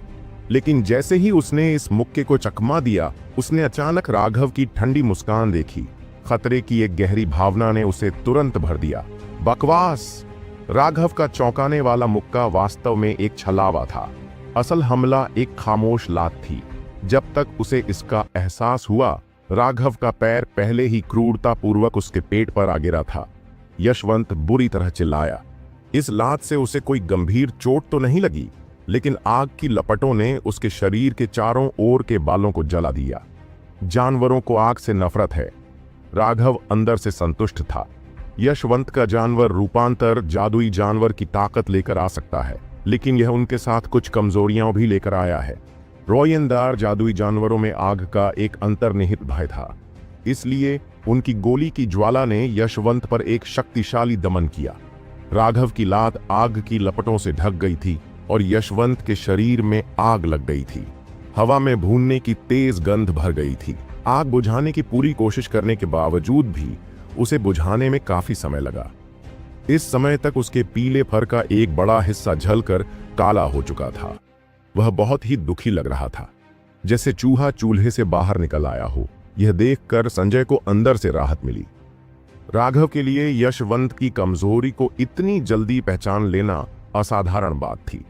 लेकिन जैसे ही उसने इस मुक्के को चकमा दिया, उसने अचानक राघव की ठंडी मुस्कान देखी। खतरे की एक गहरी भावना ने उसे तुरंत भर दिया। बकवास! राघव का चौंकाने वाला मुक्का वास्तव में एक छलावा था। असल हमला एक खामोश लात थी। जब तक उसे इसका एहसास हुआ, राघव का पैर पहले ही क्रूरतापूर्वक उसके पेट पर आ गिरा था। यशवंत बुरी तरह चिल्लाया। इस लात से उसे कोई गंभीर चोट तो नहीं लगी, लेकिन आग की लपटों ने उसके शरीर के चारों ओर के बालों को जला दिया। जानवरों को आग से नफरत है। राघव अंदर से संतुष्ट था। यशवंत का जानवर रूपांतर जादुई जानवर की ताकत लेकर आ सकता है, लेकिन यह उनके साथ कुछ कमजोरियां भी लेकर आया है। रोयनदार जादुई जानवरों में आग का एक अंतर्निहित भय था, इसलिए उनकी गोली की ज्वाला ने यशवंत पर एक शक्तिशाली दमन किया। राघव की लात आग की लपटों से ढक गई थी और यशवंत के शरीर में आग लग गई थी। हवा में भूनने की तेज गंध भर गई थी। आग बुझाने की पूरी कोशिश करने के बावजूद भी उसे बुझाने में काफी समय लगा। इस समय तक उसके पीले फर का एक बड़ा हिस्सा जलकर काला हो चुका था। वह बहुत ही दुखी लग रहा था, जैसे चूहा चूल्हे से बाहर निकल आया हो। यह देखकर संजय को अंदर से राहत मिली। राघव के लिए यशवंत की कमजोरी को इतनी जल्दी पहचान लेना असाधारण बात थी।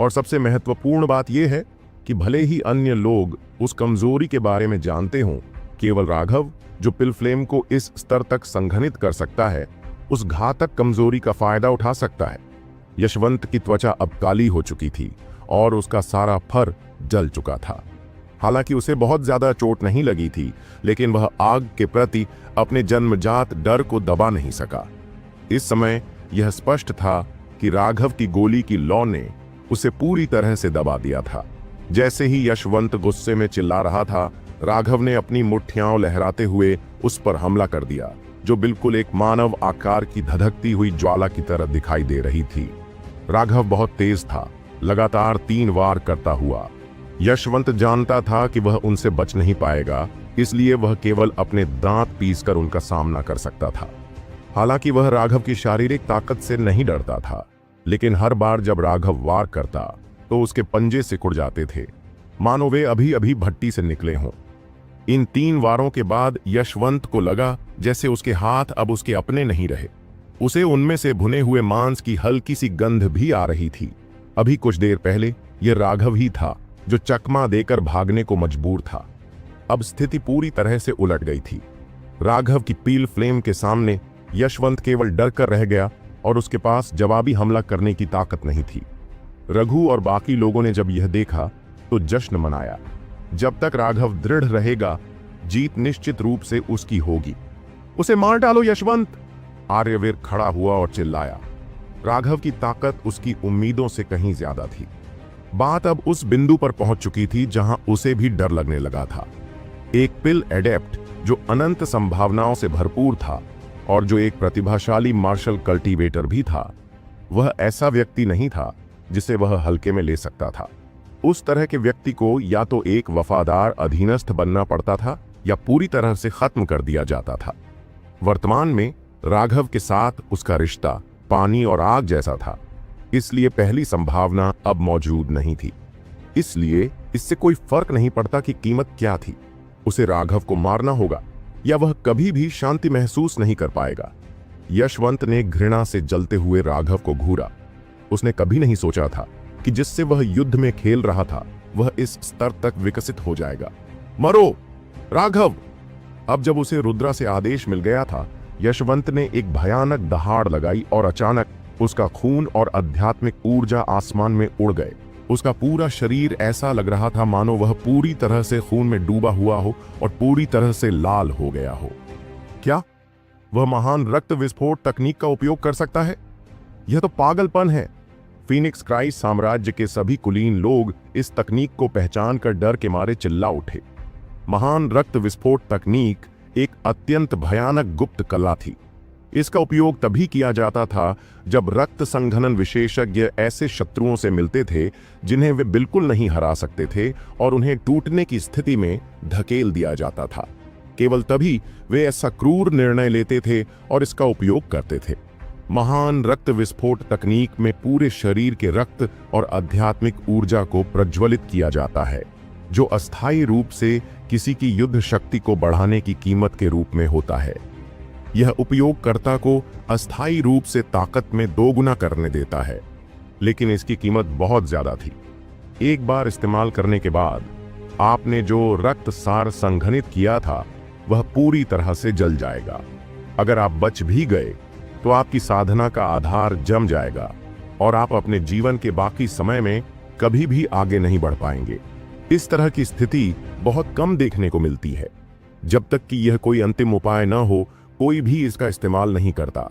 और सबसे महत्वपूर्ण बात यह है कि भले ही अन्य लोग उस कमजोरी के बारे में जानते हों, केवल राघव, जो पिल फ्लेम को इस स्तर तक संघनित कर सकता है, उस घातक कमजोरी का फायदा उठा सकता है। यशवंत की त्वचा अब काली हो चुकी थी और उसका सारा फर जल चुका था। हालांकि उसे बहुत ज्यादा चोट नहीं लगी थी, लेकिन वह आग के प्रति अपने जन्मजात डर को दबा नहीं सका। इस समय यह स्पष्ट था कि राघव की गोली की लौ ने उसे पूरी तरह से दबा दिया था। जैसे ही यशवंत गुस्से में चिल्ला रहा था, राघव ने अपनी मुट्ठियां लहराते हुए उस पर हमला कर दिया, जो बिल्कुल एक मानव आकार की धधकती हुई ज्वाला की तरह दिखाई दे रही थी। राघव बहुत तेज था, लगातार 3 वार करता हुआ। यशवंत जानता था कि वह उनसे बच नहीं पाएगा, इसलिए वह केवल अपने दांत पीसकर उनका सामना कर सकता था। हालांकि वह राघव की शारीरिक ताकत से नहीं डरता था, लेकिन हर बार जब राघव वार करता तो उसके पंजे सिकुड़ जाते थे, मानो वे अभी अभी भट्टी से निकले हों। इन 3 वारों के बाद यशवंत को लगा जैसे उसके हाथ अब उसके अपने नहीं रहे। उसे उनमें से भुने हुए मांस की हल्की सी गंध भी आ रही थी। अभी कुछ देर पहले यह राघव ही था जो चकमा देकर भागने को मजबूर था। अब स्थिति पूरी तरह से उलट गई थी। राघव की पील फ्लेम के सामने यशवंत केवल डर कर रह गया और उसके पास जवाबी हमला करने की ताकत नहीं थी। रघु और बाकी लोगों ने जब यह देखा तो जश्न मनाया। जब तक राघव दृढ़ रहेगा, जीत निश्चित रूप से उसकी होगी। उसे मार डालो यशवंत! आर्यवीर खड़ा हुआ और चिल्लाया। राघव की ताकत उसकी उम्मीदों से कहीं ज्यादा थी। बात अब उस बिंदु पर पहुंच चुकी थी जहां उसे भी डर लगने लगा था। एक पिल एडेप्ट जो अनंत संभावनाओं से भरपूर था और जो एक प्रतिभाशाली मार्शल कल्टीवेटर भी था, वह ऐसा व्यक्ति नहीं था जिसे वह हल्के में ले सकता था। उस तरह के व्यक्ति को या तो एक वफादार अधीनस्थ बनना पड़ता था या पूरी तरह से खत्म कर दिया जाता था। वर्तमान में राघव के साथ उसका रिश्ता पानी और आग जैसा था, इसलिए पहली संभावना अब मौजूद नहीं थी। इसलिए इससे कोई फर्क नहीं पड़ता कि कीमत क्या थी। उसे राघव को मारना होगा या वह कभी भी शांति महसूस नहीं कर पाएगा। यशवंत ने घृणा से जलते हुए राघव को घूरा। उसने कभी नहीं सोचा था कि जिससे वह युद्ध में खेल रहा था वह इस स्तर तक विकसित हो जाएगा। मरो राघव! अब जब उसे रुद्रा से आदेश मिल गया था, यशवंत ने एक भयानक दहाड़ लगाई और अचानक उसका खून और आध्यात्मिक ऊर्जा आसमान में उड़ गए। उसका पूरा शरीर ऐसा लग रहा था मानो वह पूरी तरह से खून में डूबा हुआ हो और पूरी तरह से लाल हो गया हो। क्या वह महान रक्त विस्फोट तकनीक का उपयोग कर सकता है? यह तो पागलपन है। फीनिक्स क्राई साम्राज्य के सभी कुलीन लोग इस तकनीक को पहचान कर डर के मारे चिल्ला उठे। महान रक्त विस्फोट तकनीक एक अत्यंत भयानक गुप्त कला थी। इसका उपयोग तभी किया जाता था जब रक्त संघनन विशेषज्ञ ऐसे शत्रुओं से मिलते थे जिन्हें वे बिल्कुल नहीं हरा सकते थे और उन्हें टूटने की स्थिति में धकेल दिया जाता था। केवल तभी वे ऐसा क्रूर निर्णय लेते थे और इसका उपयोग करते थे। महान रक्त विस्फोट तकनीक में पूरे शरीर के रक्त और आध्यात्मिक ऊर्जा को प्रज्वलित किया जाता है, जो अस्थायी रूप से किसी की युद्ध शक्ति को बढ़ाने की कीमत के रूप में होता है। यह उपयोगकर्ता को अस्थायी रूप से ताकत में 2 गुना करने देता है, लेकिन इसकी कीमत बहुत ज्यादा थी। एक बार इस्तेमाल करने के बाद आपने जो रक्त सार संघनित किया था वह पूरी तरह से जल जाएगा। अगर आप बच भी गए तो आपकी साधना का आधार जम जाएगा और आप अपने जीवन के बाकी समय में कभी भी आगे नहीं बढ़ पाएंगे। इस तरह की स्थिति बहुत कम देखने को मिलती है। जब तक कि यह कोई अंतिम उपाय न हो, कोई भी इसका इस्तेमाल नहीं करता।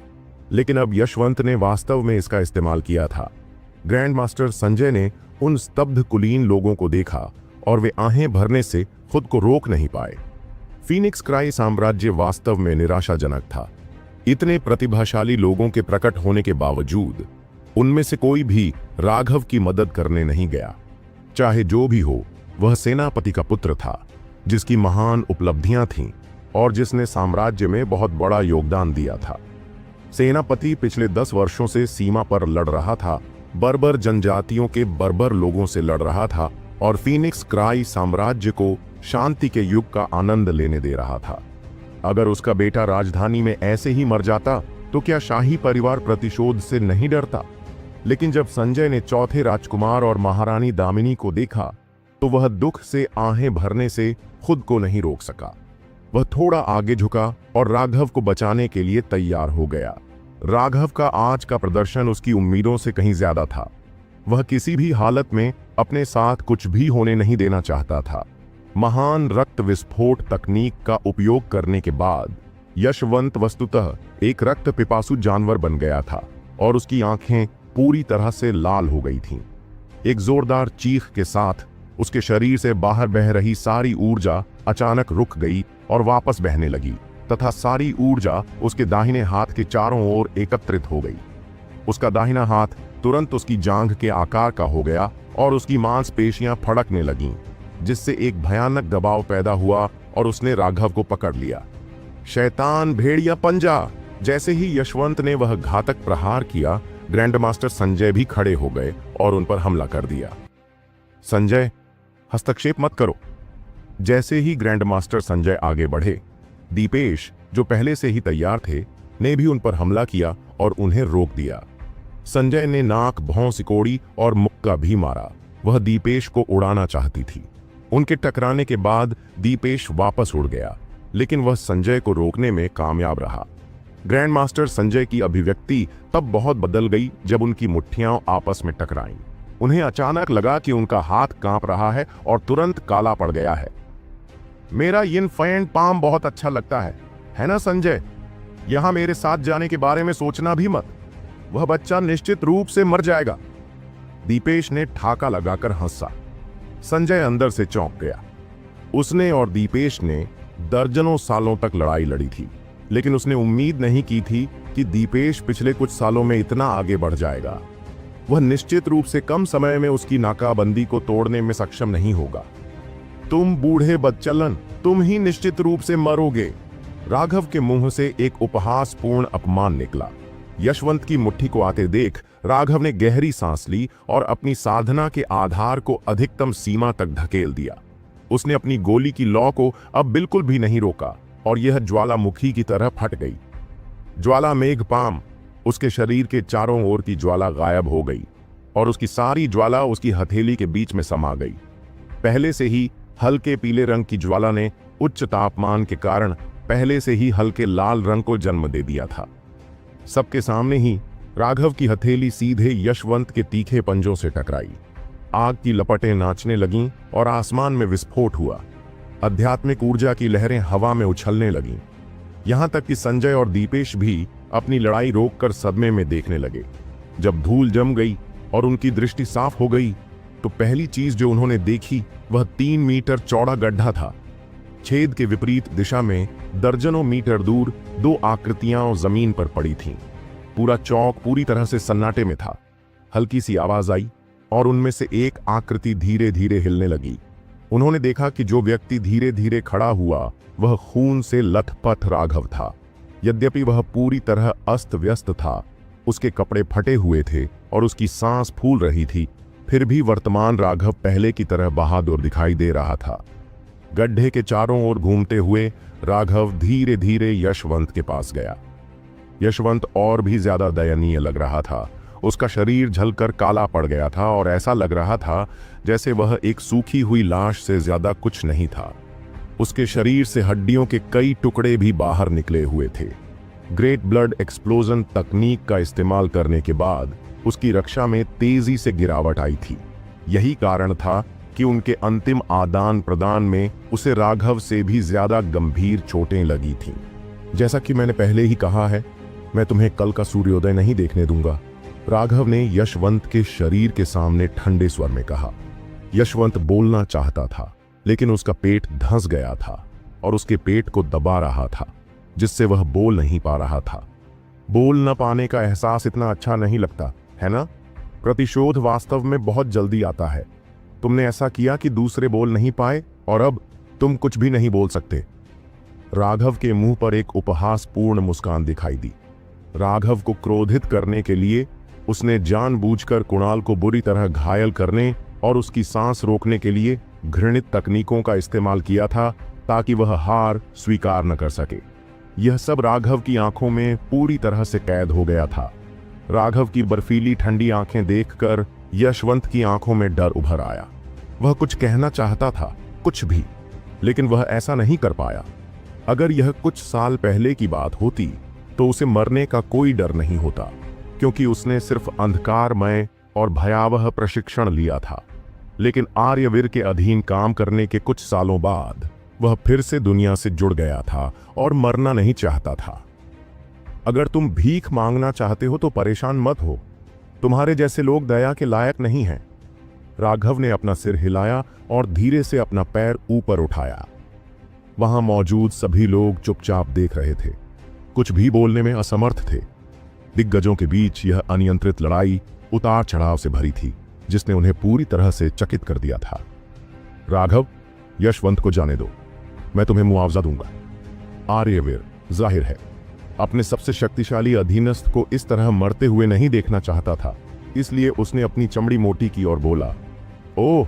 लेकिन अब यशवंत ने वास्तव में इसका इस्तेमाल किया था। ग्रैंड मास्टर संजय ने उन स्तब्ध कुलीन लोगों को देखा और वे आहें भरने से खुद को रोक नहीं पाए। फीनिक्स क्राई साम्राज्य वास्तव में निराशाजनक था। इतने प्रतिभाशाली लोगों के प्रकट होने के बावजूद उनमें से कोई भी राघव की मदद करने नहीं गया। चाहे जो भी हो, वह सेनापति का पुत्र था, जिसकी महान उपलब्धियां थीं और जिसने साम्राज्य में बहुत बड़ा योगदान दिया था। सेनापति पिछले 10 वर्षों से सीमा पर लड़ रहा था, बर्बर जनजातियों के बर्बर लोगों से लड़ रहा था और फीनिक्स क्राई साम्राज्य को शांति के युग का आनंद लेने दे रहा था। अगर उसका बेटा राजधानी में ऐसे ही मर जाता तो क्या शाही परिवार प्रतिशोध से नहीं डरता? लेकिन जब संजय ने चौथे राजकुमार और महारानी दामिनी को देखा तो वह दुख से आहें भरने से खुद को नहीं रोक सका। वह थोड़ा आगे झुका और राघव को बचाने के लिए तैयार हो गया। राघव का आज का प्रदर्शन उसकी उम्मीदों से कहीं ज्यादा था। वह किसी भी हालत में अपने साथ कुछ भी होने नहीं देना चाहता था। महान रक्त विस्फोट तकनीक का उपयोग करने के बाद यशवंत वस्तुतः एक रक्त पिपासु जानवर बन गया था और उसकी आंखें पूरी तरह से लाल हो गई थीं। एक जोरदार चीख के साथ उसके शरीर से बाहर बह रही सारी ऊर्जा अचानक रुक गई और वापस बहने लगी तथा सारी ऊर्जा उसके दाहिने हाथ के चारों ओर एकत्रित हो गई। उसका दाहिना हाथ तुरंत उसकी जांघ के आकार का हो गया और उसकी मांसपेशियां फड़कने लगीं, जिससे एक भयानक दबाव पैदा हुआ और उसने राघव को पकड़ लिया। शैतान भेड़िया पंजा! जैसे ही यशवंत ने वह घातक प्रहार किया, ग्रैंडमास्टर संजय भी खड़े हो गए और उन पर हमला कर दिया। संजय, हस्तक्षेप मत करो। जैसे ही ग्रैंडमास्टर संजय आगे बढ़े, दीपेश, जो पहले से ही तैयार थे, ने भी उन पर हमला किया और उन्हें रोक दिया। संजय ने नाक, भौं सिकोड़ी और मुक्का भी मारा। वह दीपेश को उड़ाना चाहती थी। उनके टकराने के बाद दीपेश वापस उड़ गया, लेकिन वह संजय को रोकने में कामयाब रहा। ग्रैंडमास्टर संजय की अभिव्यक्ति तब बहुत बदल गई जब उनकी मुट्ठियां आपस में टकराईं। उन्हें अचानक लगा कि उनका हाथ कांप रहा है और तुरंत काला पड़ गया है। मेरा यिन फैंड पाम बहुत अच्छा लगता है ना संजय? यहां मेरे साथ जाने के बारे में सोचना भी मत। वह बच्चा निश्चित रूप से मर जाएगा। दीपेश ने ठाका लगाकर हंसा। संजय अंदर से चौंक गया। उसने और दीपेश ने दर्जनों सालों तक लड़ाई लड़ी थी, लेकिन उसने उम्मीद नहीं की थी कि दीपेश पिछले कुछ सालों में इतना आगे बढ़ जाएगा। वह निश्चित रूप से कम समय में उसकी नाकाबंदी को तोड़ने में सक्षम नहीं होगा। तुम बूढ़े बदचलन, तुम ही निश्चित रूप से मरोगे। राघव के मुंह से एक उपहासपूर्ण अपमान निकला। यशवंत की मुट्ठी को आते देख राघव ने गहरी सांस ली और अपनी साधना के आधार को अधिकतम सीमा तक धकेल दिया। उसने अपनी गोली की लौ को अब बिल्कुल भी नहीं रोका और यह ज्वालामुखी की तरह फट गई। ज्वाला मेघ पाम! उसके शरीर के चारों ओर की ज्वाला गायब हो गई और उसकी सारी ज्वाला उसकी हथेली के बीच में समा गई। पहले से ही हल्के पीले रंग की ज्वाला ने उच्च तापमान के कारण पहले से ही हल्के लाल रंग को जन्म दे दिया था। सबके सामने ही राघव की हथेली सीधे यशवंत के तीखे पंजों से टकराई। आग की लपटें नाचने लगीं और आसमान में विस्फोट हुआ। आध्यात्मिक ऊर्जा की लहरें हवा में उछलने लगीं। यहां तक कि संजय और दीपेश भी अपनी लड़ाई रोककर सदमे में देखने लगे। जब धूल जम गई और उनकी दृष्टि साफ हो गई तो पहली चीज जो उन्होंने देखी वह 3 मीटर चौड़ा गड्ढा था। छेद के विपरीत दिशा में दर्जनों मीटर दूर 2 आकृतियां जमीन पर पड़ी थीं। पूरा चौक पूरी तरह से सन्नाटे में था। हल्की सी आवाज आई और उनमें से एक आकृति धीरे धीरे हिलने लगी। उन्होंने देखा कि जो व्यक्ति धीरे धीरे खड़ा हुआ वह खून से लथपथ राघव था। यद्यपि वह पूरी तरह अस्त व्यस्त था, उसके कपड़े फटे हुए थे और उसकी सांस फूल रही थी, फिर भी वर्तमान राघव पहले की तरह बहादुर दिखाई दे रहा था। गड्ढे के चारों ओर घूमते हुए राघव धीरे धीरे यशवंत के पास गया। यशवंत और भी ज्यादा दयनीय लग रहा था। उसका शरीर झलकर काला पड़ गया था और ऐसा लग रहा था जैसे वह एक सूखी हुई लाश से ज्यादा कुछ नहीं था। उसके शरीर से हड्डियों के कई टुकड़े भी बाहर निकले हुए थे। ग्रेट ब्लड एक्सप्लोजन तकनीक का इस्तेमाल करने के बाद उसकी रक्षा में तेजी से गिरावट आई थी। यही कारण था कि उनके अंतिम आदान प्रदान में उसे राघव से भी ज्यादा गंभीर चोटें लगी थीं। जैसा कि मैंने पहले ही कहा है, मैं तुम्हें कल का सूर्योदय नहीं देखने दूंगा, राघव ने यशवंत के शरीर के सामने ठंडे स्वर में कहा। यशवंत बोलना चाहता था, लेकिन उसका पेट धंस गया था और उसके पेट को दबा रहा था, जिससे वह बोल नहीं पा रहा था। बोल न पाने का एहसास इतना अच्छा नहीं लगता, है ना? प्रतिशोध वास्तव में बहुत जल्दी आता है। तुमने ऐसा किया कि दूसरे बोल नहीं पाए और अब तुम कुछ भी नहीं बोल सकते। राघव के मुंह पर एक उपहासपूर्ण मुस्कान दिखाई दी। राघव को क्रोधित करने के लिए उसने जानबूझकर कुणाल को बुरी तरह घायल करने और उसकी सांस रोकने के लिए घृणित तकनीकों का इस्तेमाल किया था ताकि वह हार स्वीकार न कर सके। यह सब राघव की आंखों में पूरी तरह से कैद हो गया था। राघव की बर्फीली ठंडी आंखें देखकर यशवंत की आंखों में डर उभर आया। वह कुछ कहना चाहता था, कुछ भी, लेकिन वह ऐसा नहीं कर पाया। अगर यह कुछ साल पहले की बात होती तो उसे मरने का कोई डर नहीं होता, क्योंकि उसने सिर्फ अंधकारमय और भयावह प्रशिक्षण लिया था। लेकिन आर्यवीर के अधीन काम करने के कुछ सालों बाद वह फिर से दुनिया से जुड़ गया था और मरना नहीं चाहता था। अगर तुम भीख मांगना चाहते हो तो परेशान मत हो, तुम्हारे जैसे लोग दया के लायक नहीं हैं। राघव ने अपना सिर हिलाया और धीरे से अपना पैर ऊपर उठाया। वहां मौजूद सभी लोग चुपचाप देख रहे थे, कुछ भी बोलने में असमर्थ थे। दिग्गजों के बीच यह अनियंत्रित लड़ाई उतार चढ़ाव से भरी थी, जिसने उन्हें पूरी तरह से चकित कर दिया था। राघव, यशवंत को जाने दो, मैं तुम्हें मुआवजा दूंगा। आर्यवीर जाहिर है अपने सबसे शक्तिशाली अधीनस्थ को इस तरह मरते हुए नहीं देखना चाहता था, इसलिए उसने अपनी चमड़ी मोटी की और बोला, ओह,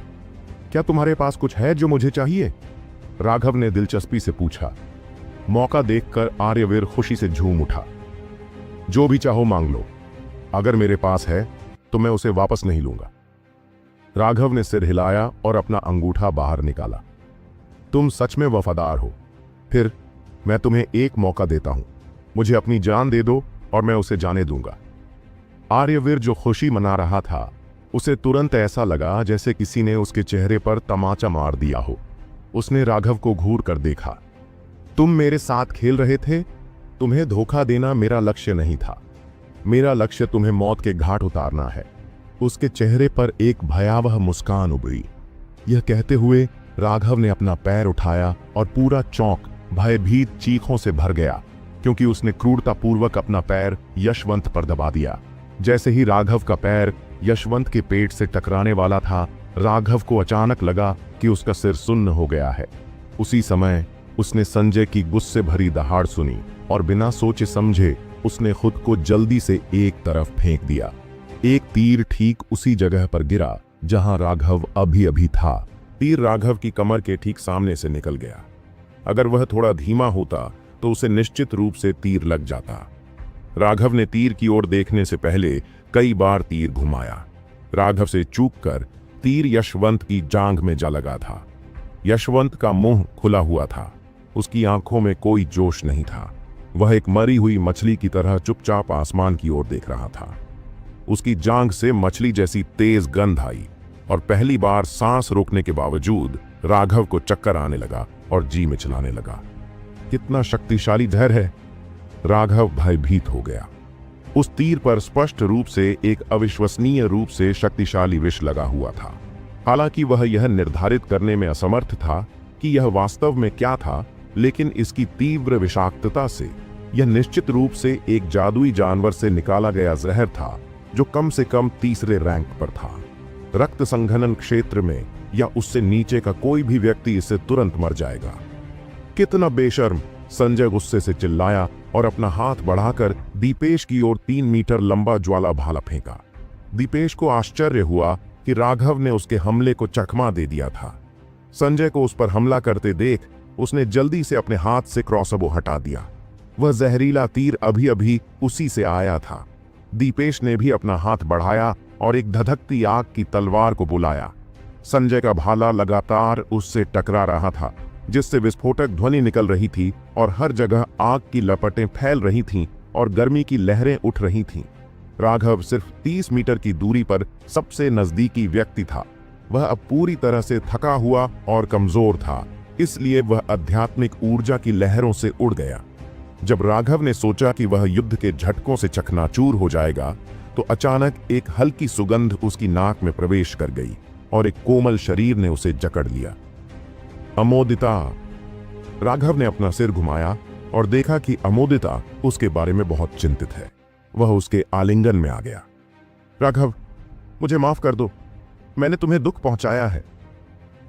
क्या तुम्हारे पास कुछ है जो मुझे चाहिए? राघव ने दिलचस्पी से पूछा। मौका देखकर आर्यवीर खुशी से झूम उठा। जो भी चाहो मांग लो, अगर मेरे पास है तो मैं उसे वापस नहीं लूंगा। राघव ने सिर हिलाया और अपना अंगूठा बाहर निकाला। तुम सच में वफादार हो, फिर मैं तुम्हें एक मौका देता हूं, मुझे अपनी जान दे दो और मैं उसे जाने दूंगा। आर्यवीर जो खुशी मना रहा था, उसे तुरंत ऐसा लगा जैसे किसी ने उसके चेहरे पर तमाचा मार दिया हो। उसने राघव को घूर कर देखा। तुम मेरे साथ खेल रहे थे, तुम्हें धोखा देना मेरा लक्ष्य नहीं था, मेरा लक्ष्य तुम्हें मौत के घाट उतारना है। उसके चेहरे पर एक भयावह मुस्कान उभरी। यह कहते हुए राघव ने अपना पैर उठाया और पूरा चौक भयभीत चीखों से भर गया, क्योंकि उसने क्रूरतापूर्वक अपना पैर यशवंत पर दबा दिया। जैसे ही राघव का पैर यशवंत के पेट से टकराने वाला था, राघव को अचानक लगा कि उसका सिर सुन्न हो गया है। उसी समय उसने संजय की गुस्से भरी दहाड़ सुनी और बिना सोचे समझे उसने खुद को जल्दी से एक तरफ फेंक दिया। एक तीर ठीक उसी जगह पर गिरा जहां राघव अभी अभी था। तीर राघव की कमर के ठीक सामने से निकल गया। अगर वह थोड़ा धीमा होता तो उसे निश्चित रूप से तीर लग जाता। राघव ने तीर की ओर देखने से पहले कई बार तीर घुमाया। राघव से चूककर तीर यशवंत की जांघ में जा लगा था। यशवंत का मुंह खुला हुआ था, उसकी आंखों में कोई जोश नहीं था। वह एक मरी हुई मछली की तरह चुपचाप आसमान की ओर देख रहा था। उसकी जांघ से मछली जैसी तेज गंध आई और पहली बार सांस रोकने के बावजूद राघव को चक्कर आने लगा और जी में चलाने लगा। कितना शक्तिशाली जहर है! राघव भयभीत हो गया। उस तीर पर स्पष्ट रूप से एक अविश्वसनीय रूप से शक्तिशाली विष लगा हुआ था। हालांकि वह यह निर्धारित करने में असमर्थ था कि यह वास्तव में क्या था, लेकिन इसकी तीव्र विषाक्तता से यह निश्चित रूप से एक जादुई जानवर से निकाला गया जहर था, जो कम से कम तीसरे रैंक पर था। रक्त संघनन क्षेत्र में या उससे नीचे का कोई भी व्यक्ति इससे तुरंत मर जाएगा। कितना बेशर्म! संजय गुस्से से चिल्लाया और अपना हाथ बढ़ाकर दीपेश की ओर 3 मीटर लंबा ज्वाला भाला फेंका। दीपेश को आश्चर्य हुआ कि राघव ने उसके हमले को चकमा दे दिया था। संजय को उस पर हमला करते देख उसने जल्दी से अपने हाथ से क्रॉसबो हटा दिया। वह जहरीला तीर अभी अभी उसी से आया था। दीपेश ने भी अपना हाथ बढ़ाया और एक धधकती आग की तलवार को बुलाया। संजय का भाला लगातार उससे टकरा रहा था, जिससे विस्फोटक ध्वनि निकल रही थी और हर जगह आग की लपटें फैल रही थीं और गर्मी की लहरें उठ रही थीं। राघव सिर्फ 30 मीटर की दूरी पर सबसे नजदीकी व्यक्ति था। वह अब पूरी तरह से थका हुआ और कमजोर था, इसलिए वह आध्यात्मिक ऊर्जा की लहरों से उड़ गया। जब राघव ने सोचा कि वह युद्ध के झटकों से चकनाचूर हो जाएगा, तो अचानक एक हल्की सुगंध उसकी नाक में प्रवेश कर गई और एक कोमल शरीर ने उसे जकड़ लिया। अमोदिता! राघव ने अपना सिर घुमाया और देखा कि अमोदिता उसके बारे में बहुत चिंतित है। वह उसके आलिंगन में आ गया। राघव, मुझे माफ कर दो, मैंने तुम्हें दुख पहुंचाया है।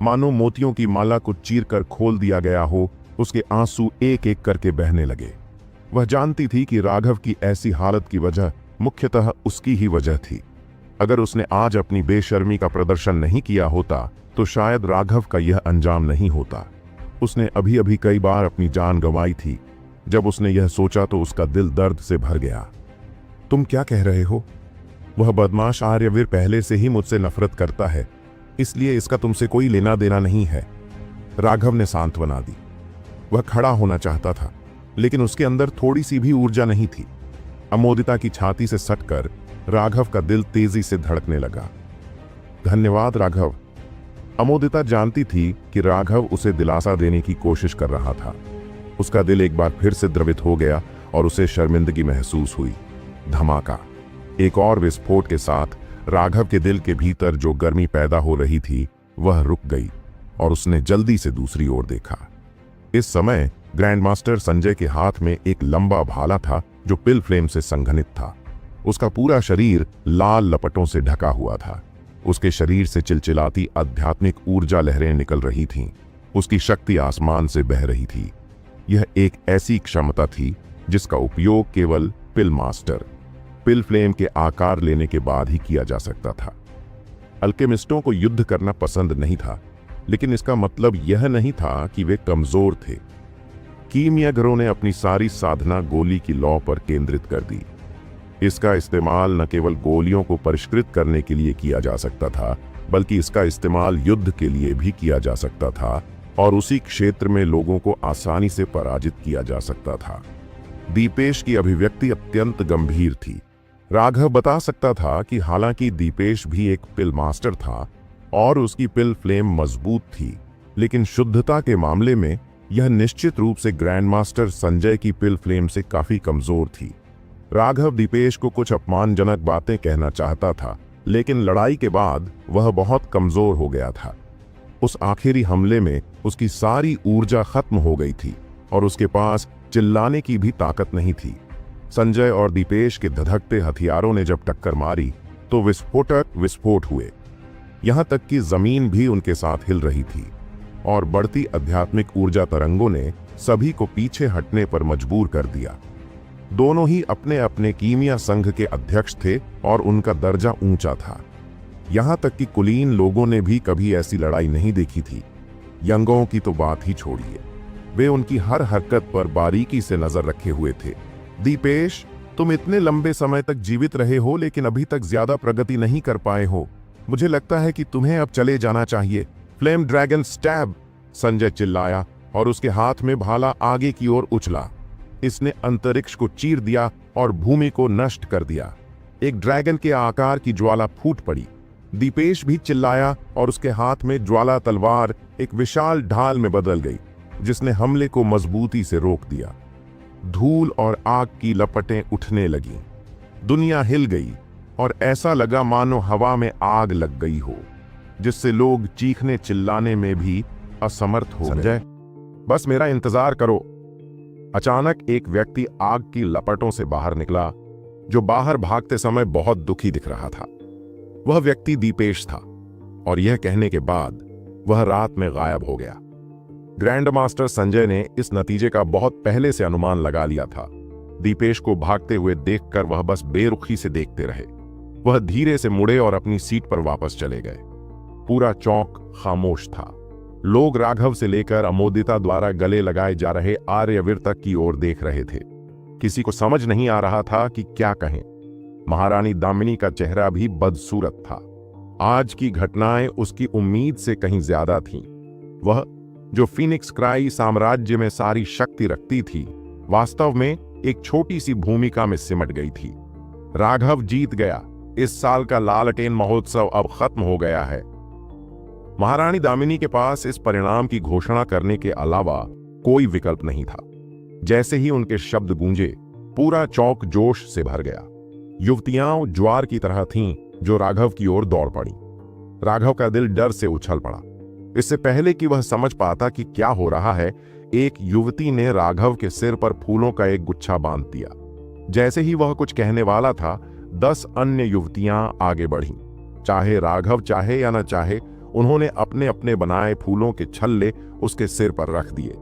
मानो मोतियों की माला को चीरकर खोल दिया गया हो, उसके आंसू एक एक करके बहने लगे। वह जानती थी कि राघव की ऐसी हालत की वजह मुख्यतः उसकी ही वजह थी। अगर उसने आज अपनी बेशर्मी का प्रदर्शन नहीं किया होता तो शायद राघव का यह अंजाम नहीं होता। उसने अभी अभी कई बार अपनी जान गंवाई थी। जब उसने यह सोचा तो उसका दिल दर्द से भर गया। तुम क्या कह रहे हो? वह बदमाश आर्यवीर पहले से ही मुझसे नफरत करता है, इसलिए इसका तुमसे कोई लेना देना नहीं है। राघव ने सांत्वना दी। वह खड़ा होना चाहता था, लेकिन उसके अंदर थोड़ी सी भी ऊर्जा नहीं थी। अमोदिता की छाती से सटकर राघव का दिल तेजी से धड़कने लगा। धन्यवाद राघव। अमोदिता जानती थी कि राघव उसे दिलासा देने की कोशिश कर रहा था। उसका दिल एक बार फिर से द्रवित हो गया और उसे शर्मिंदगी महसूस हुई। धमाका! एक और विस्फोट के साथ राघव के दिल के भीतर जो गर्मी पैदा हो रही थी वह रुक गई और उसने जल्दी से दूसरी ओर देखा। इस समय ग्रैंडमास्टर संजय के हाथ में एक लंबा भाला था जो पिल फ्लेम से संघनित था। उसका पूरा शरीर लाल लपटों से ढका हुआ था। उसके शरीर से चिलचिलाती आध्यात्मिक ऊर्जा लहरें निकल रही थीं। उसकी शक्ति आसमान से बह रही थी। यह एक ऐसी क्षमता थी जिसका उपयोग केवल पिल मास्टर, पिल फ्लेम के आकार लेने के बाद ही किया जा सकता था। अल्केमिस्टों को युद्ध करना पसंद नहीं था, लेकिन इसका मतलब यह नहीं था कि वे कमजोर थे। कीमियागरों ने अपनी सारी साधना गोली की लौ पर केंद्रित कर दी। इसका इस्तेमाल न केवल गोलियों को परिष्कृत करने के लिए किया जा सकता था, बल्कि इसका इस्तेमाल युद्ध के लिए भी किया जा सकता था और उसी क्षेत्र में लोगों को आसानी से पराजित किया जा सकता था। दीपेश की अभिव्यक्ति अत्यंत गंभीर थी। राघव बता सकता था कि हालांकि दीपेश भी एक पिल मास्टर था और उसकी पिल फ्लेम मजबूत थी, लेकिन शुद्धता के मामले में यह निश्चित रूप से ग्रैंड मास्टर संजय की पिल फ्लेम से काफी कमजोर थी। राघव दीपेश को कुछ अपमानजनक बातें कहना चाहता था, लेकिन लड़ाई के बाद वह बहुत कमजोर हो गया था। उस आखिरी हमले में उसकी सारी ऊर्जा खत्म हो गई थी और उसके पास चिल्लाने की भी ताकत नहीं थी। संजय और दीपेश के धधकते हथियारों ने जब टक्कर मारी तो विस्फोटक विस्फोट हुए। यहां तक कि जमीन भी उनके साथ हिल रही थी और बढ़ती आध्यात्मिक ऊर्जा तरंगों ने सभी को पीछे हटने पर मजबूर कर दिया। दोनों ही अपने अपने कीमिया संघ के अध्यक्ष थे और उनका दर्जा ऊंचा था। यहां तक कि कुलीन लोगों ने भी कभी ऐसी लड़ाई नहीं देखी थी। यंगों की तो बात ही छोड़िए, वे उनकी हर हरकत पर बारीकी से नजर रखे हुए थे। दीपेश, तुम इतने लंबे समय तक जीवित रहे हो लेकिन अभी तक ज्यादा प्रगति नहीं कर पाए हो। मुझे लगता है कि तुम्हें अब चले जाना चाहिए। Flame dragon stab! संजय चिल्लाया और उसके हाथ में भाला आगे की ओर उछला। इसने अंतरिक्ष को चीर दिया और भूमि को नष्ट कर दिया। एक ड्रैगन के आकार की ज्वाला फूट पड़ी। दीपेश भी चिल्लाया और उसके हाथ में ज्वाला तलवार एक विशाल ढाल में बदल गई, जिसने हमले को मजबूती से रोक दिया। धूल और आग की लपटें उठने लगीं। दुनिया हिल गई और ऐसा लगा मानो हवा में आग लग गई हो, जिससे लोग चीखने चिल्लाने में भी असमर्थ हो गए। बस मेरा इंतजार करो। अचानक एक व्यक्ति आग की लपटों से बाहर निकला, जो बाहर भागते समय बहुत दुखी दिख रहा था। वह व्यक्ति दीपेश था और यह कहने के बाद वह रात में गायब हो गया। ग्रैंड मास्टर संजय ने इस नतीजे का बहुत पहले से अनुमान लगा लिया था। दीपेश को भागते हुए देखकर वह बस बेरुखी से देखते रहे। वह धीरे से मुड़े और अपनी सीट पर वापस चले गए। पूरा चौक खामोश था। लोग राघव से लेकर अमोदिता द्वारा गले लगाए जा रहे आर्यवीर तक की ओर देख रहे थे। किसी को समझ नहीं आ रहा था कि क्या कहें। महारानी दामिनी का चेहरा भी बदसूरत था। आज की घटनाएं उसकी उम्मीद से कहीं ज्यादा थीं। वह, जो फीनिक्स क्राई साम्राज्य में सारी शक्ति रखती थी, वास्तव में एक छोटी सी भूमिका में सिमट गई थी। राघव जीत गया। इस साल का लालटेन महोत्सव अब खत्म हो गया है। महारानी दामिनी के पास इस परिणाम की घोषणा करने के अलावा कोई विकल्प नहीं था। जैसे ही उनके शब्द गूंजे, पूरा चौक जोश से भर गया। युवतियां ज्वार की तरह थीं जो राघव की ओर दौड़ पड़ी। राघव का दिल डर से उछल पड़ा। इससे पहले कि वह समझ पाता कि क्या हो रहा है, एक युवती ने राघव के सिर पर फूलों का एक गुच्छा बांध दिया। जैसे ही वह कुछ कहने वाला था, 10 अन्य युवतियां आगे बढ़ीं। चाहे राघव चाहे या न चाहे, उन्होंने अपने अपने बनाए फूलों के छल्ले उसके सिर पर रख दिए।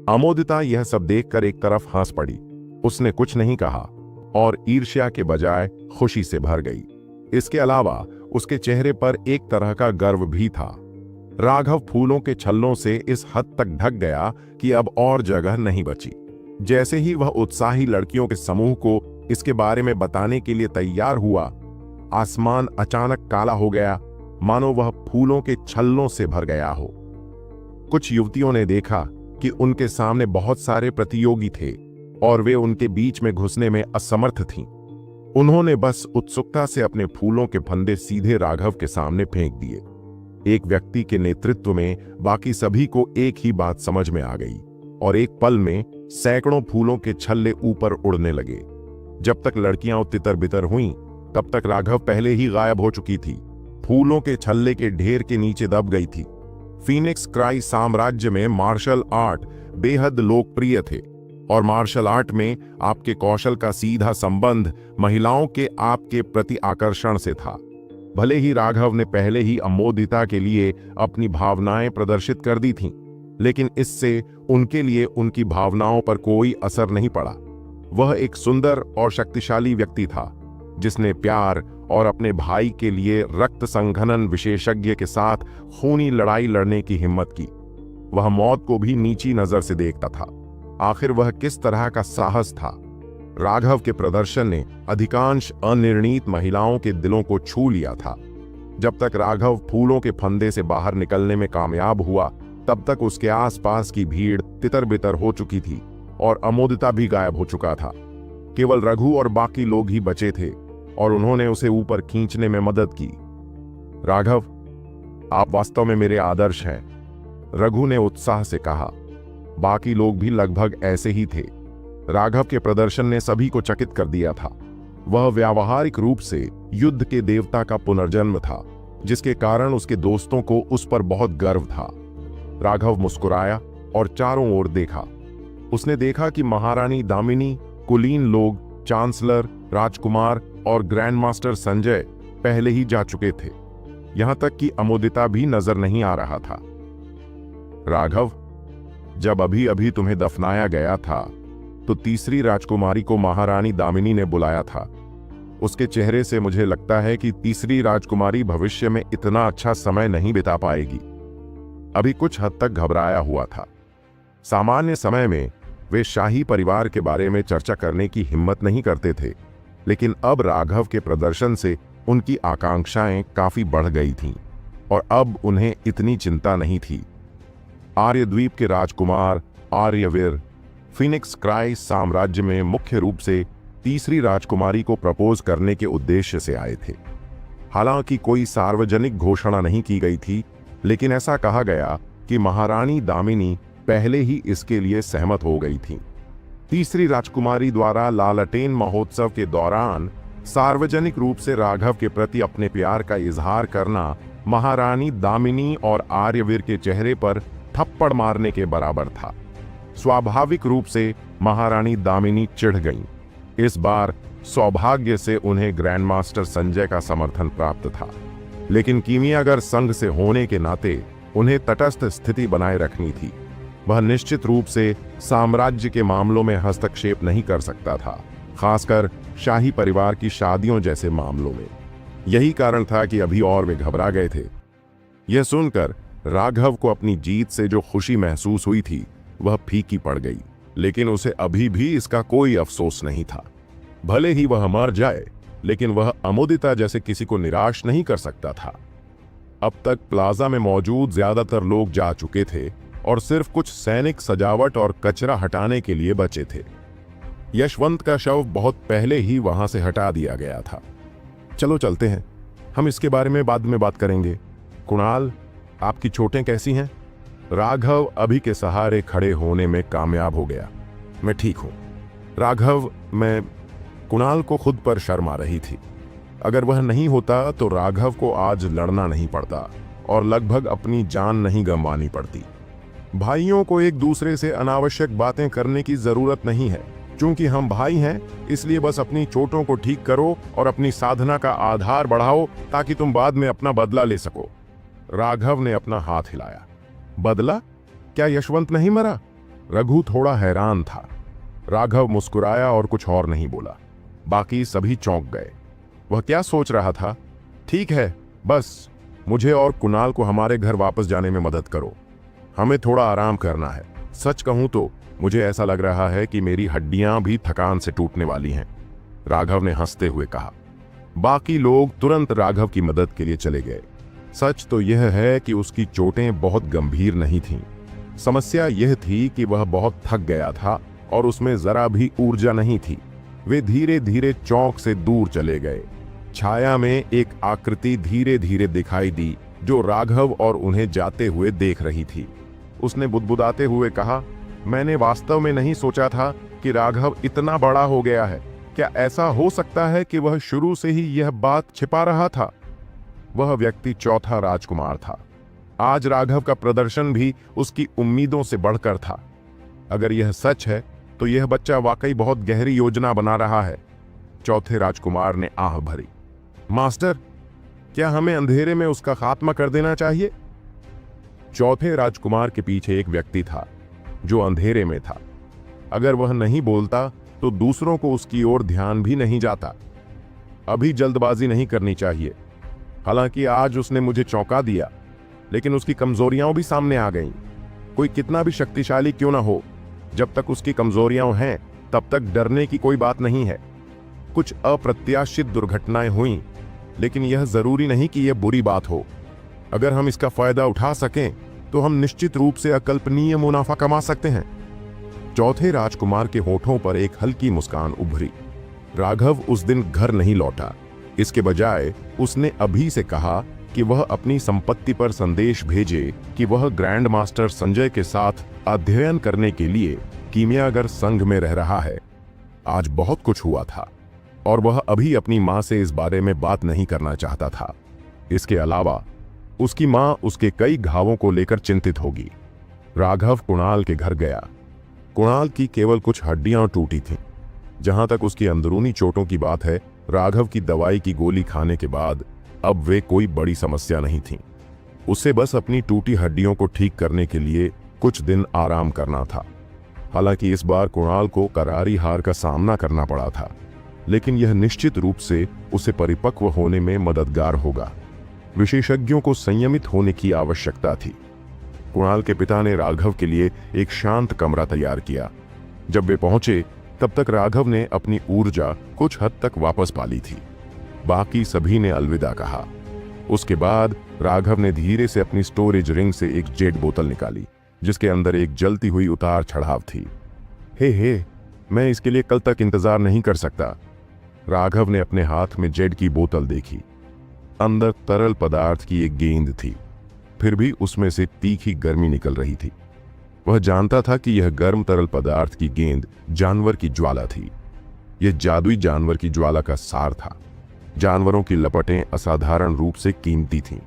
अमोदिता यह सब देखकर एक तरफ हंस पड़ी। उसने कुछ नहीं कहा और ईर्ष्या के बजाय खुशी से भर गई। इसके अलावा उसके चेहरे पर एक तरह का गर्व भी था। राघव फूलों के छल्लों से इस हद तक ढक गया कि अब और जगह नहीं बची। जैसे ही वह उत्साही लड़कियों के समूह को इसके बारे में बताने के लिए तैयार हुआ, आसमान अचानक काला हो गया, मानो वह फूलों के छल्लों से भर गया हो। कुछ युवतियों ने देखा कि उनके सामने बहुत सारे प्रतियोगी थे और वे उनके बीच में घुसने में असमर्थ थीं। उन्होंने बस उत्सुकता से अपने फूलों के फंदे सीधे राघव के सामने फेंक दिए। एक व्यक्ति के नेतृत्व में बाकी सभी को एक ही बात समझ में आ गई और एक पल में सैकड़ों फूलों के छल्ले ऊपर उड़ने लगे। जब तक लड़कियां तितर बितर हुईं, तब तक राघव पहले ही गायब हो चुकी थी, फूलों के छल्ले के ढेर के नीचे दब गई थी। फीनिक्स क्राई साम्राज्य में मार्शल आर्ट बेहद लोकप्रिय थे और मार्शल आर्ट में आपके कौशल का सीधा संबंध महिलाओं के आपके प्रति आकर्षण से था। भले ही राघव ने पहले ही अमोदिता के लिए अपनी भावनाएं प्रदर्शित कर दी थीं, लेकिन इससे उनके लिए उनकी भावनाओं पर कोई असर नहीं पड़ा। वह एक सुंदर और शक्तिशाली व्यक्ति था जिसने प्यार और अपने भाई के लिए रक्त संघनन विशेषज्ञ के साथ खूनी लड़ाई लड़ने की हिम्मत की। वह मौत को भी नीची नजर से देखता था। आखिर वह किस तरह का साहस था। राघव के प्रदर्शन ने अधिकांश अनिर्णित महिलाओं के दिलों को छू लिया था। जब तक राघव फूलों के फंदे से बाहर निकलने में कामयाब हुआ, तब तक उसके आसपास की भीड़ तितर बितर हो चुकी थी और अमोदिता भी गायब हो चुका था। केवल रघु और बाकी लोग ही बचे थे और उन्होंने उसे ऊपर खींचने में मदद की। राघव, आप वास्तव में मेरे आदर्श हैं, रघु ने उत्साह से कहा। बाकी लोग भी लगभग ऐसे ही थे। राघव के प्रदर्शन ने सभी को चकित कर दिया था। वह व्यावहारिक रूप से युद्ध के देवता का पुनर्जन्म था, जिसके कारण उसके दोस्तों को उस पर बहुत गर्व था। राघव मुस्कुराया और चारों ओर देखा। उसने देखा कि महारानी दामिनी, कुलीन लोग, चांसलर, राजकुमार और ग्रैंड मास्टर संजय पहले ही जा चुके थे। यहां तक कि अमोदिता भी नजर नहीं आ रहा था। राघव, जब अभी अभी तुम्हें दफनाया गया था तो तीसरी राजकुमारी को महारानी दामिनी ने बुलाया था। उसके चेहरे से मुझे लगता है कि तीसरी राजकुमारी भविष्य में इतना अच्छा समय नहीं बिता पाएगी। अभी कुछ हद तक घबराया हुआ था। सामान्य समय में वे शाही परिवार के बारे में चर्चा करने की हिम्मत नहीं करते थे, लेकिन अब राघव के प्रदर्शन से उनकी आकांक्षाएं काफी बढ़ गई थीं और अब उन्हें इतनी चिंता नहीं थी। आर्यद्वीप के राजकुमार आर्यवीर फीनिक्स क्राई साम्राज्य में मुख्य रूप से तीसरी राजकुमारी को प्रपोज करने के उद्देश्य से आए थे। हालांकि कोई सार्वजनिक घोषणा नहीं की गई थी, लेकिन ऐसा कहा गया कि महारानी दामिनी पहले ही इसके लिए सहमत हो गई थी। तीसरी राजकुमारी द्वारा लालटेन महोत्सव के दौरान सार्वजनिक रूप से राघव के प्रति अपने प्यार का इजहार करना महारानी दामिनी और आर्यवीर के चेहरे पर थप्पड़ मारने के बराबर था। स्वाभाविक रूप से महारानी दामिनी चिढ़ गईं। इस बार सौभाग्य से उन्हें ग्रैंड मास्टर संजय का समर्थन प्राप्त था, लेकिन कीमियागर संघ से होने के नाते उन्हें तटस्थ स्थिति बनाए रखनी थी। वह निश्चित रूप से साम्राज्य के मामलों में हस्तक्षेप नहीं कर सकता था, खासकर शाही परिवार की शादियों जैसे मामलों में। यही कारण था कि अभी और वे घबरा गए थे। यह सुनकर राघव को अपनी जीत से जो खुशी महसूस हुई थी वह फीकी पड़ गई, लेकिन उसे अभी भी इसका कोई अफसोस नहीं था। भले ही वह मर जाए, लेकिन वह अमोदिता जैसे किसी को निराश नहीं कर सकता था। अब तक प्लाजा में मौजूद ज्यादातर लोग जा चुके थे और सिर्फ कुछ सैनिक सजावट और कचरा हटाने के लिए बचे थे। यशवंत का शव बहुत पहले ही वहां से हटा दिया गया था। चलो चलते हैं, हम इसके बारे में बाद में बात करेंगे। कुणाल, आपकी चोटें कैसी हैं? राघव अभी के सहारे खड़े होने में कामयाब हो गया। मैं ठीक हूं राघव। मैं कुणाल को खुद पर शर्म आ रही थी। अगर वह नहीं होता तो राघव को आज लड़ना नहीं पड़ता और लगभग अपनी जान नहीं गंवानी पड़ती। भाइयों को एक दूसरे से अनावश्यक बातें करने की जरूरत नहीं है, चूंकि हम भाई हैं, इसलिए बस अपनी चोटों को ठीक करो और अपनी साधना का आधार बढ़ाओ ताकि तुम बाद में अपना बदला ले सको। राघव ने अपना हाथ हिलाया। बदला? क्या यशवंत नहीं मरा? रघु थोड़ा हैरान था। राघव मुस्कुराया और कुछ और नहीं बोला। बाकी सभी चौंक गए। वह क्या सोच रहा था? ठीक है, बस मुझे और कुणाल को हमारे घर वापस जाने में मदद करो। हमें थोड़ा आराम करना है। सच कहूं तो मुझे ऐसा लग रहा है कि मेरी हड्डियां भी थकान से टूटने वाली हैं, राघव ने हंसते हुए कहा। बाकी लोग तुरंत राघव की मदद के लिए चले गए। सच तो यह है कि उसकी चोटें बहुत गंभीर नहीं थीं। समस्या यह थी कि वह बहुत थक गया था और उसमें जरा भी ऊर्जा नहीं थी। वे धीरे धीरे चौक से दूर चले गए। छाया में एक आकृति धीरे धीरे दिखाई दी जो राघव और उन्हें जाते हुए देख रही थी। उसने बुदबुदाते हुए कहा, मैंने वास्तव में नहीं सोचा था कि राघव इतना बड़ा हो गया है। क्या ऐसा हो सकता है कि वह शुरू से ही यह बात छिपा रहा था? वह व्यक्ति चौथा राजकुमार था। आज राघव का प्रदर्शन भी उसकी उम्मीदों से बढ़कर था। अगर यह सच है तो यह बच्चा वाकई बहुत गहरी योजना बना रहा है। चौथे राजकुमार ने आह भरी। मास्टर, क्या हमें अंधेरे में उसका खात्मा कर देना चाहिए? चौथे राजकुमार के पीछे एक व्यक्ति था जो अंधेरे में था। अगर वह नहीं बोलता तो दूसरों को उसकी ओर ध्यान भी नहीं जाता। अभी जल्दबाजी नहीं करनी चाहिए। हालांकि आज उसने मुझे चौंका दिया, लेकिन उसकी कमजोरियां भी सामने आ गईं। कोई कितना भी शक्तिशाली क्यों ना हो, जब तक उसकी कमजोरियां हैं तब तक डरने की कोई बात नहीं है। कुछ अप्रत्याशित दुर्घटनाएं हुईं, लेकिन यह जरूरी नहीं कि यह बुरी बात हो। अगर हम इसका फायदा उठा सकें तो हम निश्चित रूप से अकल्पनीय मुनाफा कमा सकते हैं। चौथे राजकुमार के होठों पर एक हल्की मुस्कान उभरी। राघव उस दिन घर नहीं लौटा। इसके बजाय उसने अभी से कहा कि वह अपनी संपत्ति पर संदेश भेजे कि वह ग्रैंड मास्टर संजय के साथ अध्ययन करने के लिए कीमियागर संघ में रह रहा है। आज बहुत कुछ हुआ था और वह अभी अपनी मां से इस बारे में बात नहीं करना चाहता था। इसके अलावा उसकी मां उसके कई घावों को लेकर चिंतित होगी। राघव कुणाल के घर गया। कुणाल की केवल कुछ हड्डियां टूटी थीं। जहां तक उसकी अंदरूनी चोटों की बात है, राघव की दवाई की गोली खाने के बाद अब वे कोई बड़ी समस्या नहीं थी। उसे बस अपनी टूटी हड्डियों को ठीक करने के लिए कुछ दिन आराम करना था। हालांकि इस बार कुणाल को करारी हार का सामना करना पड़ा था, लेकिन यह निश्चित रूप से उसे परिपक्व होने में मददगार होगा। विशेषज्ञों को संयमित होने की आवश्यकता थी। कुणाल के पिता ने राघव के लिए एक शांत कमरा तैयार किया। जब वे पहुंचे तब तक राघव ने अपनी ऊर्जा कुछ हद तक वापस पा ली थी। बाकी सभी ने अलविदा कहा। उसके बाद राघव ने धीरे से अपनी स्टोरेज रिंग से एक जेड बोतल निकाली, जिसके अंदर एक जलती हुई उतार चढ़ाव थी। हे, मैं इसके लिए कल तक इंतजार नहीं कर सकता। राघव ने अपने हाथ में जेड की बोतल देखी। अंदर तरल पदार्थ की एक गेंद थी, फिर भी उसमें से तीखी गर्मी निकल रही थी। वह जानता था कि यह गर्म तरल पदार्थ की गेंद जानवर की ज्वाला थी। यह जादुई जानवर की ज्वाला का सार था। जानवरों की लपटें असाधारण रूप से कीमती थीं।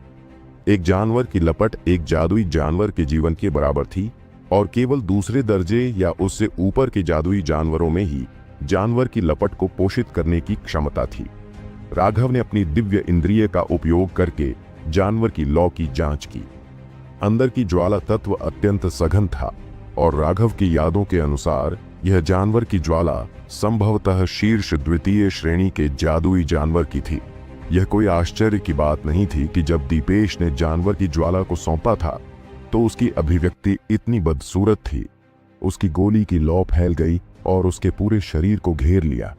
एक जानवर की लपट एक जादुई जानवर के जीवन के बराबर थी और केवल दूसरे दर्जे या उससे ऊपर के जादुई जानवरों में ही जानवर की लपट को पोषित करने की क्षमता थी। राघव ने अपनी दिव्य इंद्रिय का उपयोग करके जानवर की लौ की जांच की। अंदर की ज्वाला तत्व अत्यंत सघन था और राघव की यादों के अनुसार यह जानवर की ज्वाला संभवतः शीर्ष द्वितीय श्रेणी के जादुई जानवर की थी। यह कोई आश्चर्य की बात नहीं थी कि जब दीपेश ने जानवर की ज्वाला को सौंपा था तो उसकी अभिव्यक्ति इतनी बदसूरत थी। उसकी गोली की लौ फैल गई और उसके पूरे शरीर को घेर लिया।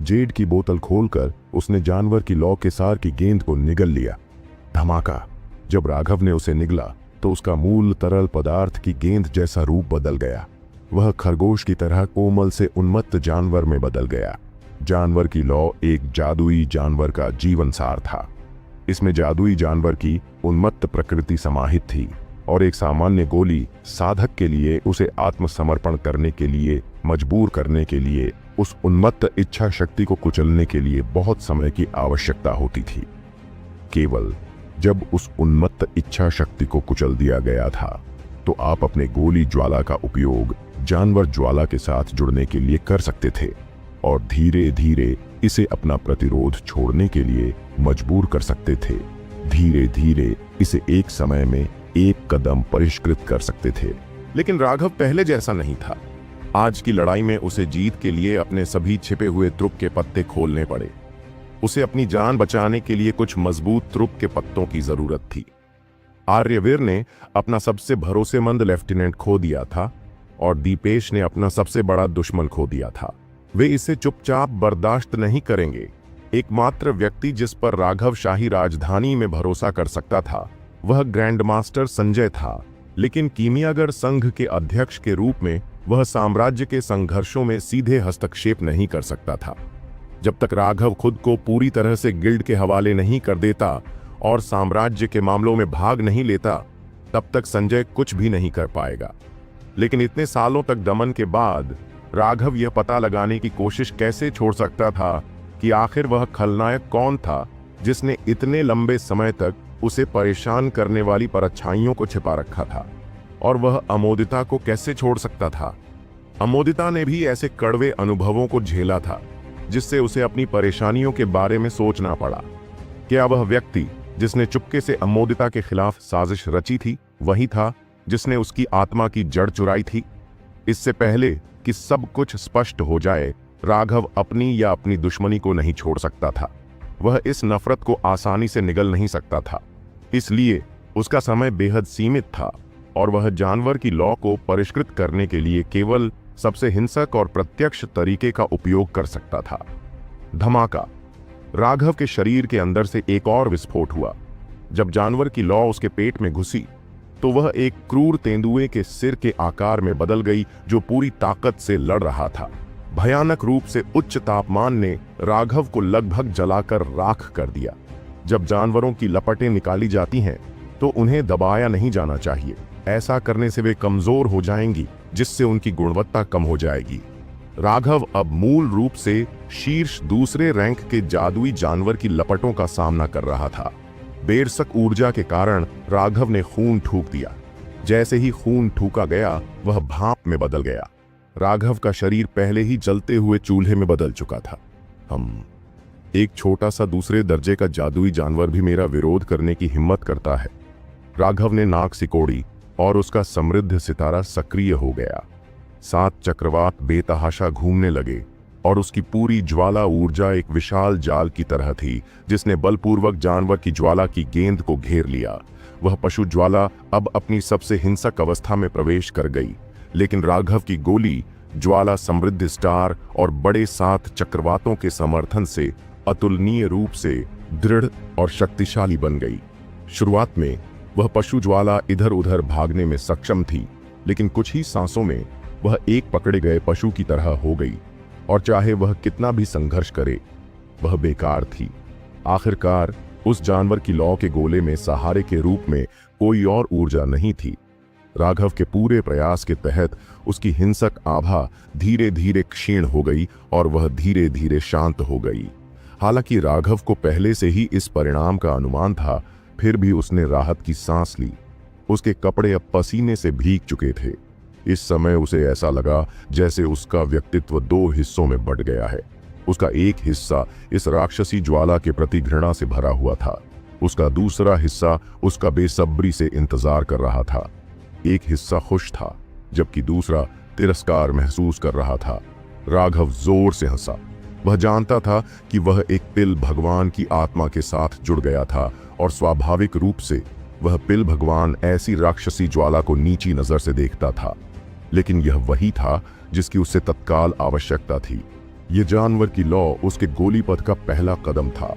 जेड की बोतल खोलकर उसने जानवर की लौ के सार की गेंद को निगल लिया। धमाका! जब राघव ने उसे निगला तो उसका मूल तरल पदार्थ की गेंद जैसा रूप बदल गया। वह खरगोश की तरह कोमल से उन्मत्त जानवर में बदल गया। जानवर की लौ एक जादुई जानवर का जीवन सार था। इसमें जादुई जानवर की उन्मत्त प्रकृति समाहित थी और एक सामान्य गोली साधक के लिए उसे आत्मसमर्पण करने के लिए मजबूर करने के लिए उस उन्मत्त इच्छा शक्ति को कुचलने के लिए बहुत समय की आवश्यकता होती थी। केवल जब उस उन्मत्त इच्छा शक्ति को कुचल दिया गया था तो आप अपने गोली ज्वाला का उपयोग जानवर ज्वाला के साथ जुड़ने के लिए कर सकते थे और धीरे धीरे इसे अपना प्रतिरोध छोड़ने के लिए मजबूर कर सकते थे। धीरे धीरे इसे एक समय में एक कदम परिष्कृत कर सकते थे। लेकिन राघव पहले जैसा नहीं था। आज की लड़ाई में उसे जीत के लिए अपने सभी छिपे हुए त्रुप के पत्ते खोलने पड़े। उसे अपनी जान बचाने के लिए कुछ मजबूत त्रुप के पत्तों की जरूरत थी। आर्यवीर ने अपना सबसे भरोसेमंद लेफ्टिनेंट खो दिया था और दीपेश ने अपना सबसे बड़ा दुश्मन खो दिया था। वे इसे चुपचाप बर्दाश्त नहीं करेंगे। एकमात्र व्यक्ति जिस पर राघव शाही राजधानी में भरोसा कर सकता था वह ग्रैंड मास्टर संजय था, लेकिन कीमियागर संघ के अध्यक्ष के रूप में वह साम्राज्य के संघर्षों में सीधे हस्तक्षेप नहीं कर सकता था। जब तक राघव खुद को पूरी तरह से गिल्ड के हवाले नहीं कर देता और साम्राज्य के मामलों में भाग नहीं लेता, तब तक संजय कुछ भी नहीं कर पाएगा। लेकिन इतने सालों तक दमन के बाद राघव यह पता लगाने की कोशिश कैसे छोड़ सकता था कि आखिर वह खलनायक कौन था जिसने इतने लंबे समय तक उसे परेशान करने वाली परछाइयों को छिपा रखा था, और वह अमोदिता को कैसे छोड़ सकता था। अमोदिता ने भी ऐसे कड़वे अनुभवों को झेला था जिससे उसे अपनी परेशानियों के बारे में सोचना पड़ा। क्या वह व्यक्ति जिसने चुपके से अमोदिता के खिलाफ साजिश रची थी वही था जिसने उसकी आत्मा की जड़ चुराई थी? इससे पहले कि सब कुछ स्पष्ट हो जाए, राघव अपनी या अपनी दुश्मनी को नहीं छोड़ सकता था। वह इस नफरत को आसानी से निगल नहीं सकता था, इसलिए उसका समय बेहद सीमित था और वह जानवर की लॉ को परिष्कृत करने के लिए केवल सबसे हिंसक और प्रत्यक्ष तरीके का उपयोग कर सकता था। धमाका! राघव के शरीर के अंदर से एक और विस्फोट हुआ। जब जानवर की लॉ उसके पेट में घुसी तो वह एक क्रूर तेंदुए के सिर के आकार में बदल गई जो पूरी ताकत से लड़ रहा था। भयानक रूप से उच्च तापमान ने राघव को लगभग जलाकर राख कर दिया। जब जानवरों की लपटें निकाली जाती हैं तो उन्हें दबाया नहीं जाना चाहिए। ऐसा करने से वे कमजोर हो जाएंगी, जिससे उनकी गुणवत्ता कम हो जाएगी। राघव अब मूल रूप से शीर्ष दूसरे रैंक के जादुई जानवर की लपटों का सामना कर रहा था। बेरसक ऊर्जा के कारण राघव ने खून ठूक दिया। जैसे ही खून ठूका गया वह भाप में बदल गया। राघव का शरीर पहले ही जलते हुए चूल्हे में बदल चुका था। एक छोटा सा दूसरे दर्जे का जादुई जानवर भी मेरा विरोध करने की हिम्मत करता है। राघव ने नाक सिकोड़ी और उसका समृद्ध सितारा सक्रिय हो गया। 7 चक्रवात बेतहाशा घूमने लगे और उसकी पूरी ज्वाला ऊर्जा एक विशाल जाल की तरह थी जिसने बलपूर्वक जानवर की ज्वाला की गेंद को घेर लिया। वह पशु ज्वाला अब अपनी सबसे हिंसक अवस्था में प्रवेश कर गई, लेकिन राघव की गोली ज्वाला समृद्ध स्टार और बड़े 7 चक्रवातों के समर्थन से अतुलनीय रूप से दृढ़ और शक्तिशाली बन गई। शुरुआत में वह पशु ज्वाला इधर उधर भागने में सक्षम थी, लेकिन कुछ ही सांसों में वह एक पकड़े गए पशु की तरह हो गई और चाहे वह कितना भी संघर्ष करे वह बेकार थी। आखिरकार उस जानवर की लौ के गोले में सहारे के रूप में कोई और ऊर्जा नहीं थी। राघव के पूरे प्रयास के तहत उसकी हिंसक आभा धीरे धीरे क्षीण हो गई और वह धीरे धीरे शांत हो गई। हालांकि राघव को पहले से ही इस परिणाम का अनुमान था, फिर भी उसने राहत की सांस ली। उसके कपड़े अब पसीने से भीग चुके थे। इस समय उसे ऐसा लगा जैसे उसका व्यक्तित्व 2 हिस्सों में बंट गया है। उसका एक हिस्सा इस राक्षसी ज्वाला के प्रति घृणा से भरा हुआ था, उसका दूसरा हिस्सा उसका बेसब्री से इंतजार कर रहा था। एक हिस्सा खुश था जबकि दूसरा तिरस्कार महसूस कर रहा था। राघव जोर से हंसा। वह जानता था कि वह एक पिल भगवान की आत्मा के साथ जुड़ गया था और स्वाभाविक रूप से वह पिल भगवान ऐसी राक्षसी ज्वाला को नीची नजर से देखता था, लेकिन यह वही था जिसकी उसे तत्काल आवश्यकता थी। यह जानवर की लौ उसके गोलीपथ का पहला कदम था।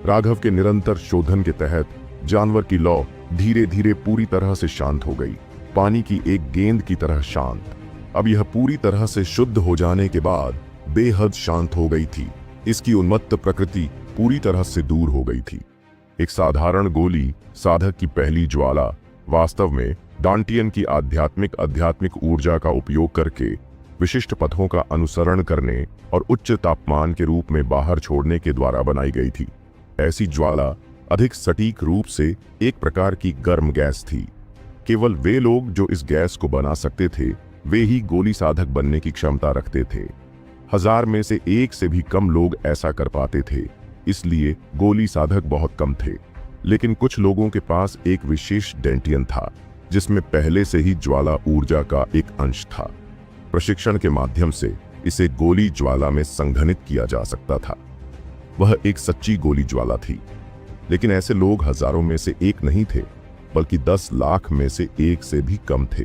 राघव के निरंतर शोधन के तहत जानवर की लौ धीरे धीरे पूरी तरह से शांत हो गई, पानी की एक गेंद की तरह शांत। अब यह पूरी तरह से शुद्ध हो जाने के बाद बेहद शांत हो गई थी। इसकी उन्मत्त प्रकृति पूरी तरह से दूर हो गई थी। एक साधारण गोली, साधक की पहली ज्वाला, वास्तव में डांटियन की आध्यात्मिक ऊर्जा का उपयोग करके विशिष्ट पथों का अनुसरण करने और उच्च तापमान के रूप में बाहर छोड़ने के द्वारा बनाई गई थी। ऐसी ज्वाला अधिक सटीक रूप से एक प्रकार की गर्म गैस थी। केवल वे लोग जो इस गैस को बना सकते थे वे ही गोली साधक बनने की क्षमता रखते थे। 1000 में से 1 से भी कम लोग ऐसा कर पाते थे, इसलिए गोली साधक बहुत कम थे। लेकिन कुछ लोगों के पास एक विशेष डेंटियन था, जिसमें पहले से ही ज्वाला ऊर्जा का एक अंश था। प्रशिक्षण के माध्यम से इसे गोली ज्वाला में संघनित किया जा सकता था। वह एक सच्ची गोली ज्वाला थी। लेकिन ऐसे लोग हजारों में से एक नहीं थे, बल्कि 10 लाख में से एक से भी कम थे।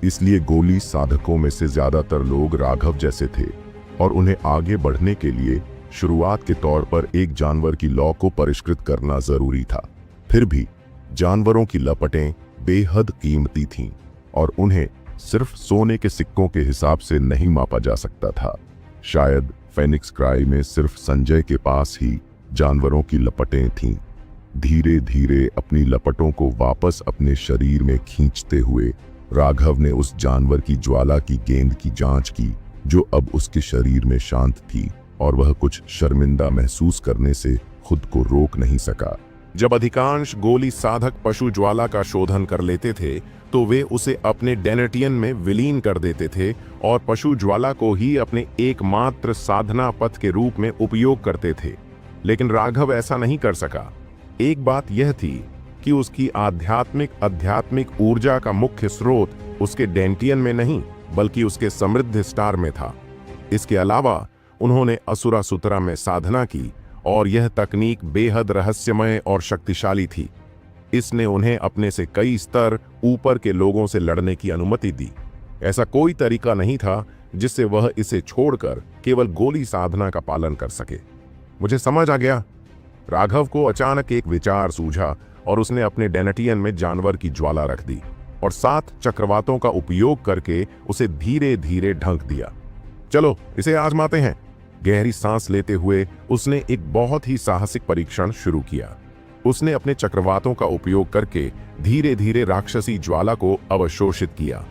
इसलिए गोली साधकों में से ज्यादातर लोग राघव जैसे थे और उन्हें आगे बढ़ने के लिए शुरुआत के तौर पर एक जानवर की लौ को परिष्कृत करना जरूरी था। फिर भी जानवरों की लपटें बेहद कीमती थीं और उन्हें सिर्फ सोने के सिक्कों के हिसाब से नहीं मापा जा सकता था। शायद फेनिक्स क्राई में सिर्फ संजय के पास ही जानवरों की लपटें थीं। धीरे धीरे अपनी लपटों को वापस अपने शरीर में खींचते हुए राघव ने उस जानवर की ज्वाला की गेंद की जांच की, जो अब उसके शरीर में शांत थी, और वह कुछ शर्मिंदा महसूस करने से खुद को रोक नहीं सका। जब अधिकांश गोली साधक पशु ज्वाला का शोधन कर लेते थे तो वे उसे अपने डेनेटियन में विलीन कर देते थे और पशु ज्वाला को ही अपने एकमात्र साधना पथ के रूप में उपयोग करते थे। लेकिन राघव ऐसा नहीं कर सका। एक बात यह थी कि उसकी आध्यात्मिक ऊर्जा का मुख्य स्रोत उसके डेंटियन में नहीं, बल्कि उसके समृद्ध स्टार में था। इसके अलावा उन्होंने असुरा सुतरा में साधना की और यह तकनीक बेहद रहस्यमय और शक्तिशाली थी। इसने उन्हें अपने से कई स्तर ऊपर के लोगों से लड़ने की अनुमति दी। ऐसा कोई तरीका नहीं था जिससे वह इसे छोड़कर केवल गोली साधना का पालन कर सके। मुझे समझ आ गया। राघव को अचानक एक विचार सूझा और उसने अपने डेनेटियन में जानवर की ज्वाला रख दी और 7 चक्रवातों का उपयोग करके उसे धीरे धीरे ढक दिया। चलो इसे आजमाते हैं। गहरी सांस लेते हुए उसने एक बहुत ही साहसिक परीक्षण शुरू किया। उसने अपने चक्रवातों का उपयोग करके धीरे धीरे राक्षसी ज्वाला को अवशोषित किया।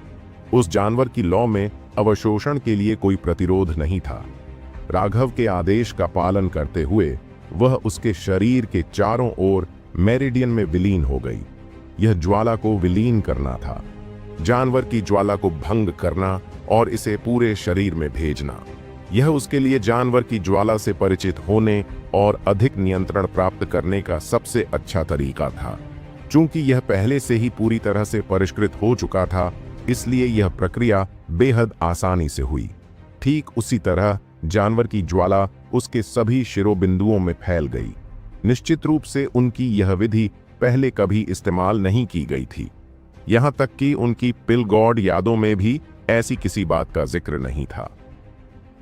उस जानवर की लौ में अवशोषण के लिए कोई प्रतिरोध नहीं था। राघव के आदेश का पालन करते हुए वह उसके शरीर के चारों ओर मेरिडियन में विलीन हो गई। यह ज्वाला को विलीन करना था, जानवर की ज्वाला को भंग करना और इसे पूरे शरीर में भेजना। यह उसके लिए जानवर की ज्वाला से परिचित होने और अधिक नियंत्रण प्राप्त करने का सबसे अच्छा तरीका था। चूंकि यह पहले से ही पूरी तरह से परिष्कृत हो चुका था, इसलिए यह प्रक्रिया बेहद आसानी से हुई। ठीक उसी तरह जानवर की ज्वाला उसके सभी शिरोबिंदुओं में फैल गई। निश्चित रूप से उनकी यह विधि पहले कभी इस्तेमाल नहीं की गई थी। यहां तक कि उनकी पिलगॉड यादों में भी ऐसी किसी बात का जिक्र नहीं था।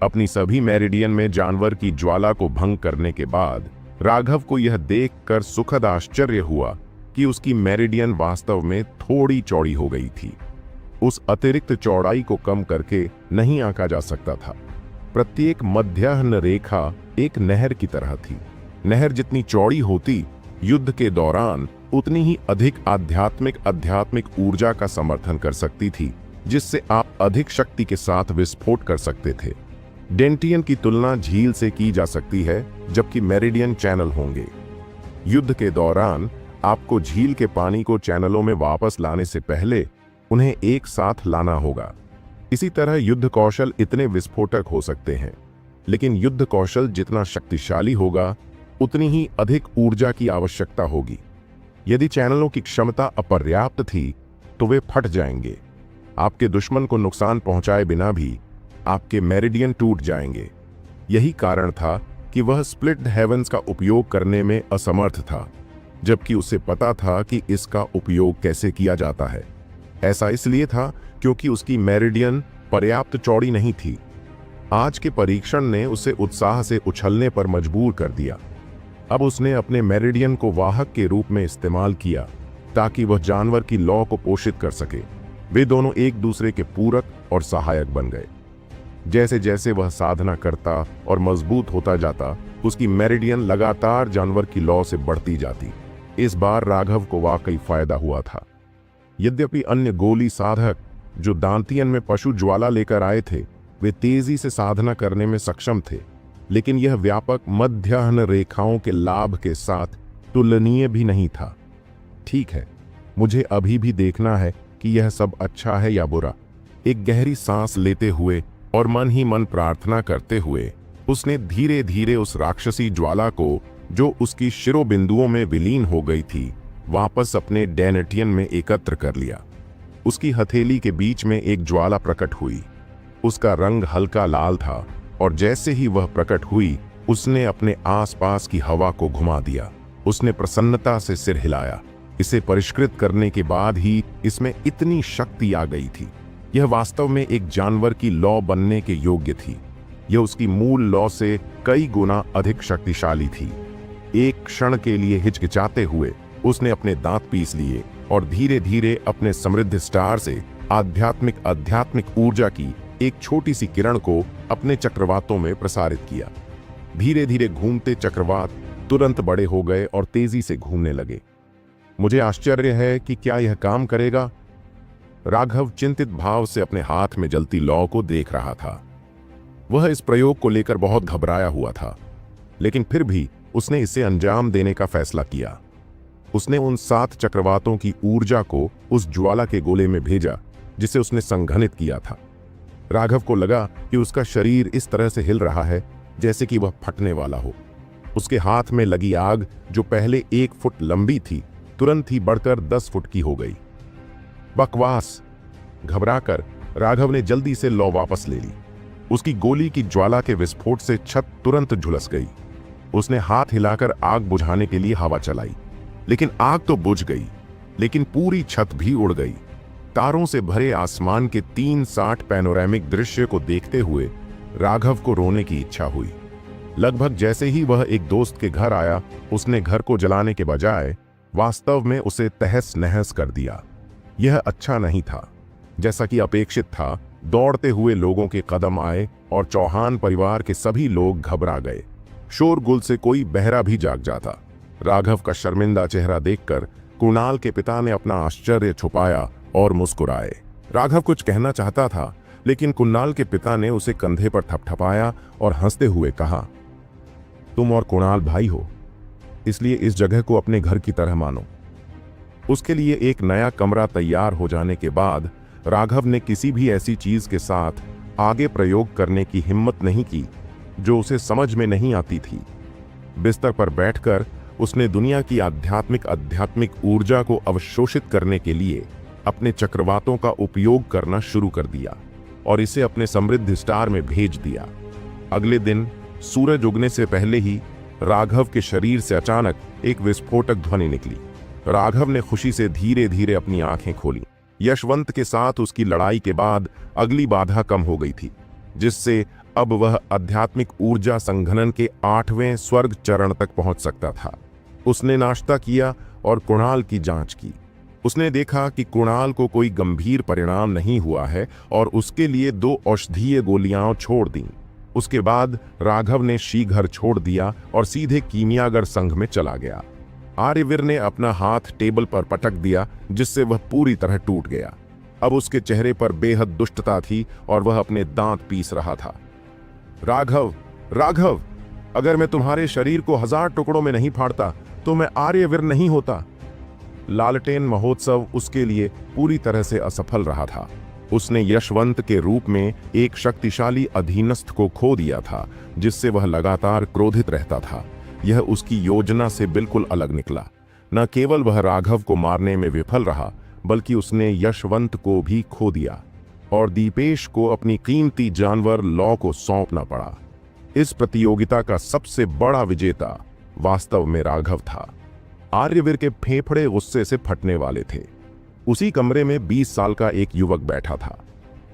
अपनी सभी मेरिडियन में जानवर की ज्वाला को भंग करने के बाद राघव को यह देखकर सुखद आश्चर्य हुआ कि उसकी मेरिडियन वास्तव में थोड़ी चौड़ी हो गई थी। उस अतिरिक्त चौड़ाई को कम करके नहीं आंका जा सकता था। प्रत्येक मध्याह्न रेखा एक नहर की तरह थी। नहर जितनी चौड़ी होती, युद्ध के दौरान उतनी ही अधिक आध्यात्मिक ऊर्जा का समर्थन कर सकती थी, जिससे आप अधिक शक्ति के साथ विस्फोट कर सकते थे। डेंटियन की तुलना झील से की जा सकती है, जबकि मेरिडियन चैनल होंगे। युद्ध के दौरान आपको झील के पानी को चैनलों में वापस लाने से पहले उन्हें एक साथ लाना होगा। इसी तरह युद्ध कौशल इतने विस्फोटक हो सकते हैं, लेकिन युद्ध कौशल जितना शक्तिशाली होगा, उतनी ही अधिक ऊर्जा की आवश्यकता होगी। यदि चैनलों की क्षमता अपर्याप्त थी तो वे फट जाएंगे। आपके दुश्मन को नुकसान पहुंचाए बिना भी आपके मेरिडियन टूट जाएंगे। यही कारण था कि वह स्प्लिट हेवंस का उपयोग करने में असमर्थ था, जबकि उसे पता था कि इसका उपयोग कैसे किया जाता है। ऐसा इसलिए था क्योंकि उसकी मेरिडियन पर्याप्त चौड़ी नहीं थी। आज के परीक्षण ने उसे उत्साह से उछलने पर मजबूर कर दिया। अब उसने अपने मेरिडियन को वाहक के रूप में इस्तेमाल किया ताकि वह जानवर की लौ को पोषित कर सके। वे दोनों एक दूसरे के पूरक और सहायक बन गए। जैसे जैसे वह साधना करता और मजबूत होता जाता, उसकी मेरिडियन लगातार जानवर की लौ से बढ़ती जाती। इस बार राघव को वाकई फायदा हुआ था। यद्यपि अन्य गोली साधक जो दांतियन में पशु ज्वाला लेकर आए थे, वे तेजी से साधना करने में सक्षम थे, लेकिन यह व्यापक मध्याह्न रेखाओं के लाभ के साथ तुलनीय भी नहीं था। ठीक है, मुझे अभी भी देखना है कि यह सब अच्छा है या बुरा। एक गहरी सांस लेते हुए और मन ही मन प्रार्थना करते हुए उसने धीरे धीरे उस राक्षसी ज्वाला को, जो उसकी शिरोबिंदुओं में विलीन हो गई थी, वापस अपने डेनेटियन में एकत्र कर लिया। उसकी हथेली के बीच में एक ज्वाला प्रकट हुई। उसका रंग हल्का लाल था और जैसे ही वह प्रकट हुई उसने अपने आसपास की हवा को घुमा दिया। उसने प्रसन्नता से सिर हिलाया। इसे परिष्कृत करने के बाद ही इसमें इतनी शक्ति आ गई थी। यह वास्तव में एक जानवर की लौ बनने के योग्य थी। यह उसकी मूल लौ से कई गुना अधिक शक्तिशाली थी। एक क्षण के लिए हिचकिचाते हुए उसने अपने दांत पीस लिए और धीरे धीरे अपने समृद्ध स्टार से आध्यात्मिक ऊर्जा की एक छोटी सी किरण को अपने चक्रवातों में प्रसारित किया। धीरे धीरे घूमते चक्रवात तुरंत बड़े हो गए और तेजी से घूमने लगे। मुझे आश्चर्य है कि क्या यह काम करेगा? राघव चिंतित भाव से अपने हाथ में जलती लौ को देख रहा था। वह इस प्रयोग को लेकर बहुत घबराया हुआ था, लेकिन फिर भी उसने इसे अंजाम देने का फैसला किया। उसने उन 7 चक्रवातों की ऊर्जा को उस ज्वाला के गोले में भेजा जिसे उसने संघनित किया था। राघव को लगा कि उसका शरीर इस तरह से हिल रहा है जैसे कि वह फटने वाला हो। उसके हाथ में लगी आग, जो पहले 1 फुट लंबी थी, तुरंत ही बढ़कर 10 फुट की हो गई। बकवास! घबराकर राघव ने जल्दी से लौ वापस ले ली। उसकी गोली की ज्वाला के विस्फोट से छत तुरंत झुलस गई। उसने हाथ हिलाकर आग बुझाने के लिए हवा चलाई, लेकिन आग तो बुझ गई, लेकिन पूरी छत भी उड़ गई। तारों से भरे आसमान के 360 पैनोरामिक दृश्य को देखते हुए राघव को रोने की इच्छा हुई। लगभग जैसे ही वह एक दोस्त के घर आया, उसने घर को जलाने के बजाय वास्तव में उसे तहस नहस कर दिया। यह अच्छा नहीं था। जैसा कि अपेक्षित था, दौड़ते हुए लोगों के कदम आए और चौहान परिवार के सभी लोग घबरा गए। शोरगुल से कोई बहरा भी जाग जाता। राघव का शर्मिंदा चेहरा देखकर कुणाल के पिता ने अपना आश्चर्य छुपाया और मुस्कुराए। राघव कुछ कहना चाहता था, लेकिन कुणाल के पिता ने उसे कंधे पर थपथपाया और हंसते हुए कहा, तुम और कुणाल भाई हो, इसलिए इस जगह को अपने घर की तरह मानो। उसके लिए एक नया कमरा तैयार हो जाने के बाद राघव ने किसी भी ऐसी चीज के साथ आगे प्रयोग करने की हिम्मत नहीं की जो उसे समझ में नहीं आती थी। बिस्तर पर बैठकर उसने दुनिया की आध्यात्मिक ऊर्जा को अवशोषित करने के लिए अपने चक्रवातों का उपयोग करना शुरू कर दिया और इसे अपने समृद्ध स्टार में भेज दिया। अगले दिन सूरज उगने से पहले ही राघव के शरीर से अचानक एक विस्फोटक ध्वनि निकली। राघव ने खुशी से धीरे धीरे अपनी आंखें खोली। यशवंत के साथ उसकी लड़ाई के बाद अगली बाधा कम हो गई थी, जिससे अब वह आध्यात्मिक ऊर्जा संघनन के 8वें स्वर्ग चरण तक पहुंच सकता था। उसने नाश्ता किया और कुणाल की जांच की। उसने देखा कि कुणाल को कोई गंभीर परिणाम नहीं हुआ है और उसके लिए 2 औषधीय गोलियां छोड़ दी। उसके बाद राघव ने शीघ्र छोड़ दिया और सीधे कीमियागर संघ में चला गया। आर्यवीर ने अपना हाथ टेबल पर पटक दिया, जिससे वह पूरी तरह टूट गया। अब उसके चेहरे पर बेहद दुष्टता थी और वह अपने दांत पीस रहा था। राघव, राघव, अगर मैं तुम्हारे शरीर को 1000 टुकड़ों में नहीं फाड़ता तो मैं आर्यवीर नहीं होता। लालटेन महोत्सव उसके लिए पूरी तरह से असफल रहा था। उसने यशवंत के रूप में एक शक्तिशाली अधीनस्थ को खो दिया था, जिससे वह लगातार क्रोधित रहता था। यह उसकी योजना से बिल्कुल अलग निकला। न केवल वह राघव को मारने में विफल रहा, बल्कि उसने यशवंत को भी खो दिया और दीपेश को अपनी कीमती जानवर लौ को सौंपना पड़ा। इस प्रतियोगिता का सबसे बड़ा विजेता वास्तव में राघव था। आर्यवीर के फेफड़े गुस्से से फटने वाले थे। उसी कमरे में 20 साल का एक युवक बैठा था,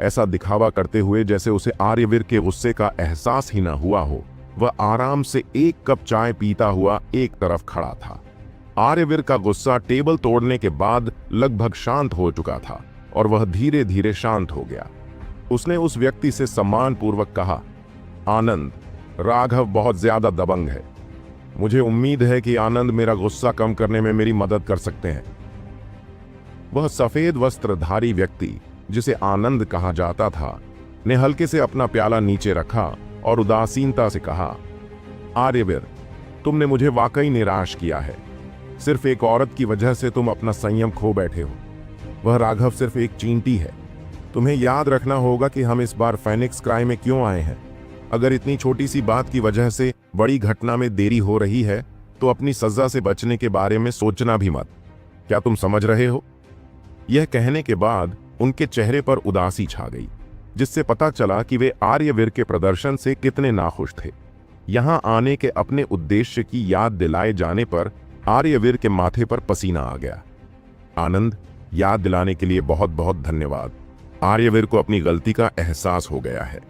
ऐसा दिखावा करते हुए जैसे उसे आर्यवीर के गुस्से का एहसास ही न हुआ हो। वह आराम से 1 कप चाय पीता हुआ एक तरफ खड़ा था। आर्यवीर का गुस्सा टेबल तोड़ने के बाद लगभग शांत हो चुका था और वह धीरे धीरे शांत हो गया। उसने उस व्यक्ति से सम्मानपूर्वक कहा, आनंद, राघव बहुत ज्यादा दबंग है। मुझे उम्मीद है कि आनंद मेरा गुस्सा कम करने में मेरी मदद कर सकते हैं। वह सफेद वस्त्रधारी व्यक्ति, जिसे आनंद कहा जाता था, ने हल्के से अपना प्याला नीचे रखा और उदासीनता से कहा, आर्यवीर, तुमने मुझे वाकई निराश किया है। सिर्फ एक औरत की वजह से तुम अपना संयम खो बैठे हो। वह राघव सिर्फ एक चींटी है। तुम्हें याद रखना होगा कि हम इस बार फेनिक्स क्राई में क्यों आए हैं। अगर इतनी छोटी सी बात की वजह से बड़ी घटना में देरी हो रही है तो अपनी सजा से बचने के बारे में सोचना भी मत। क्या तुम समझ रहे हो? यह कहने के बाद उनके चेहरे पर उदासी छा गई, जिससे पता चला कि वे आर्यवीर के प्रदर्शन से कितने नाखुश थे। यहां आने के अपने उद्देश्य की याद दिलाए जाने पर आर्यवीर के माथे पर पसीना आ गया। आनंद, याद दिलाने के लिए बहुत बहुत धन्यवाद। आर्यवीर को अपनी गलती का एहसास हो गया है।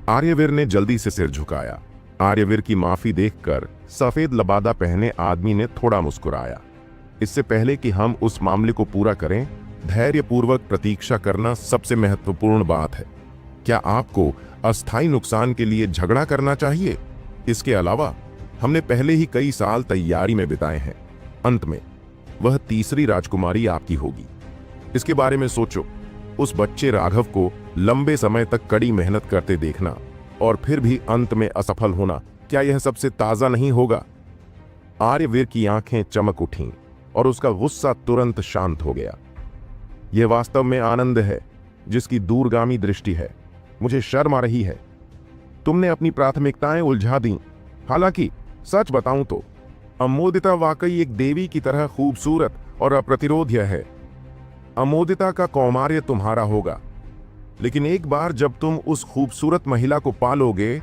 आर्यवीर ने जल्दी से सिर झुकाया। आर्यवीर की माफी देखकर सफेद लबादा पहने आदमी ने थोड़ा मुस्कुराया। इससे पहले कि हम उस मामले को पूरा करें, धैर्यपूर्वक प्रतीक्षा करना सबसे महत्वपूर्ण बात है। क्या आपको अस्थायी नुकसान के लिए झगड़ा करना चाहिए? इसके अलावा हमने पहले ही कई साल तैयारी में बिताए हैं। अंत में वह तीसरी राजकुमारी आपकी होगी। इसके बारे में सोचो। उस बच्चे राघव को लंबे समय तक कड़ी मेहनत करते देखना और फिर भी अंत में असफल होना, क्या यह सबसे ताजा नहीं होगा? आर्यवीर की आंखें चमक उठीं और उसका गुस्सा तुरंत शांत हो गया। यह वास्तव में आनंद है जिसकी दूरगामी दृष्टि है। मुझे शर्म आ रही है। तुमने अपनी प्राथमिकताएं उलझा दी। हालांकि सच बताऊं तो अमोदिता वाकई एक देवी की तरह खूबसूरत और अप्रतिरोध्य है। अमोदिता का कौमार्य तुम्हारा होगा, लेकिन एक बार जब तुम उस खूबसूरत महिला को पालोगे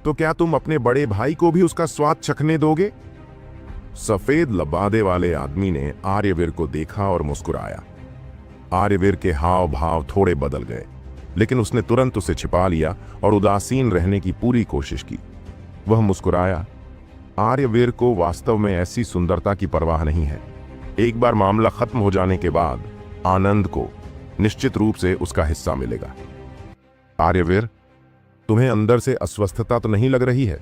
तो क्या तुम अपने बड़े भाई को भी उसका स्वाद चखने दोगे? सफेद लबादे वाले आदमी ने आर्यवीर को देखा और मुस्कुराया। आर्यवीर के हाव भाव थोड़े बदल गए, लेकिन उसने तुरंत उसे छिपा लिया और उदासीन रहने की पूरी कोशिश की। वह मुस्कुराया। आर्यवीर को वास्तव में ऐसी सुंदरता की परवाह नहीं है। एक बार मामला खत्म हो जाने के बाद आनंद को निश्चित रूप से उसका हिस्सा मिलेगा। आर्यवीर, तुम्हें अंदर से अस्वस्थता तो नहीं लग रही है?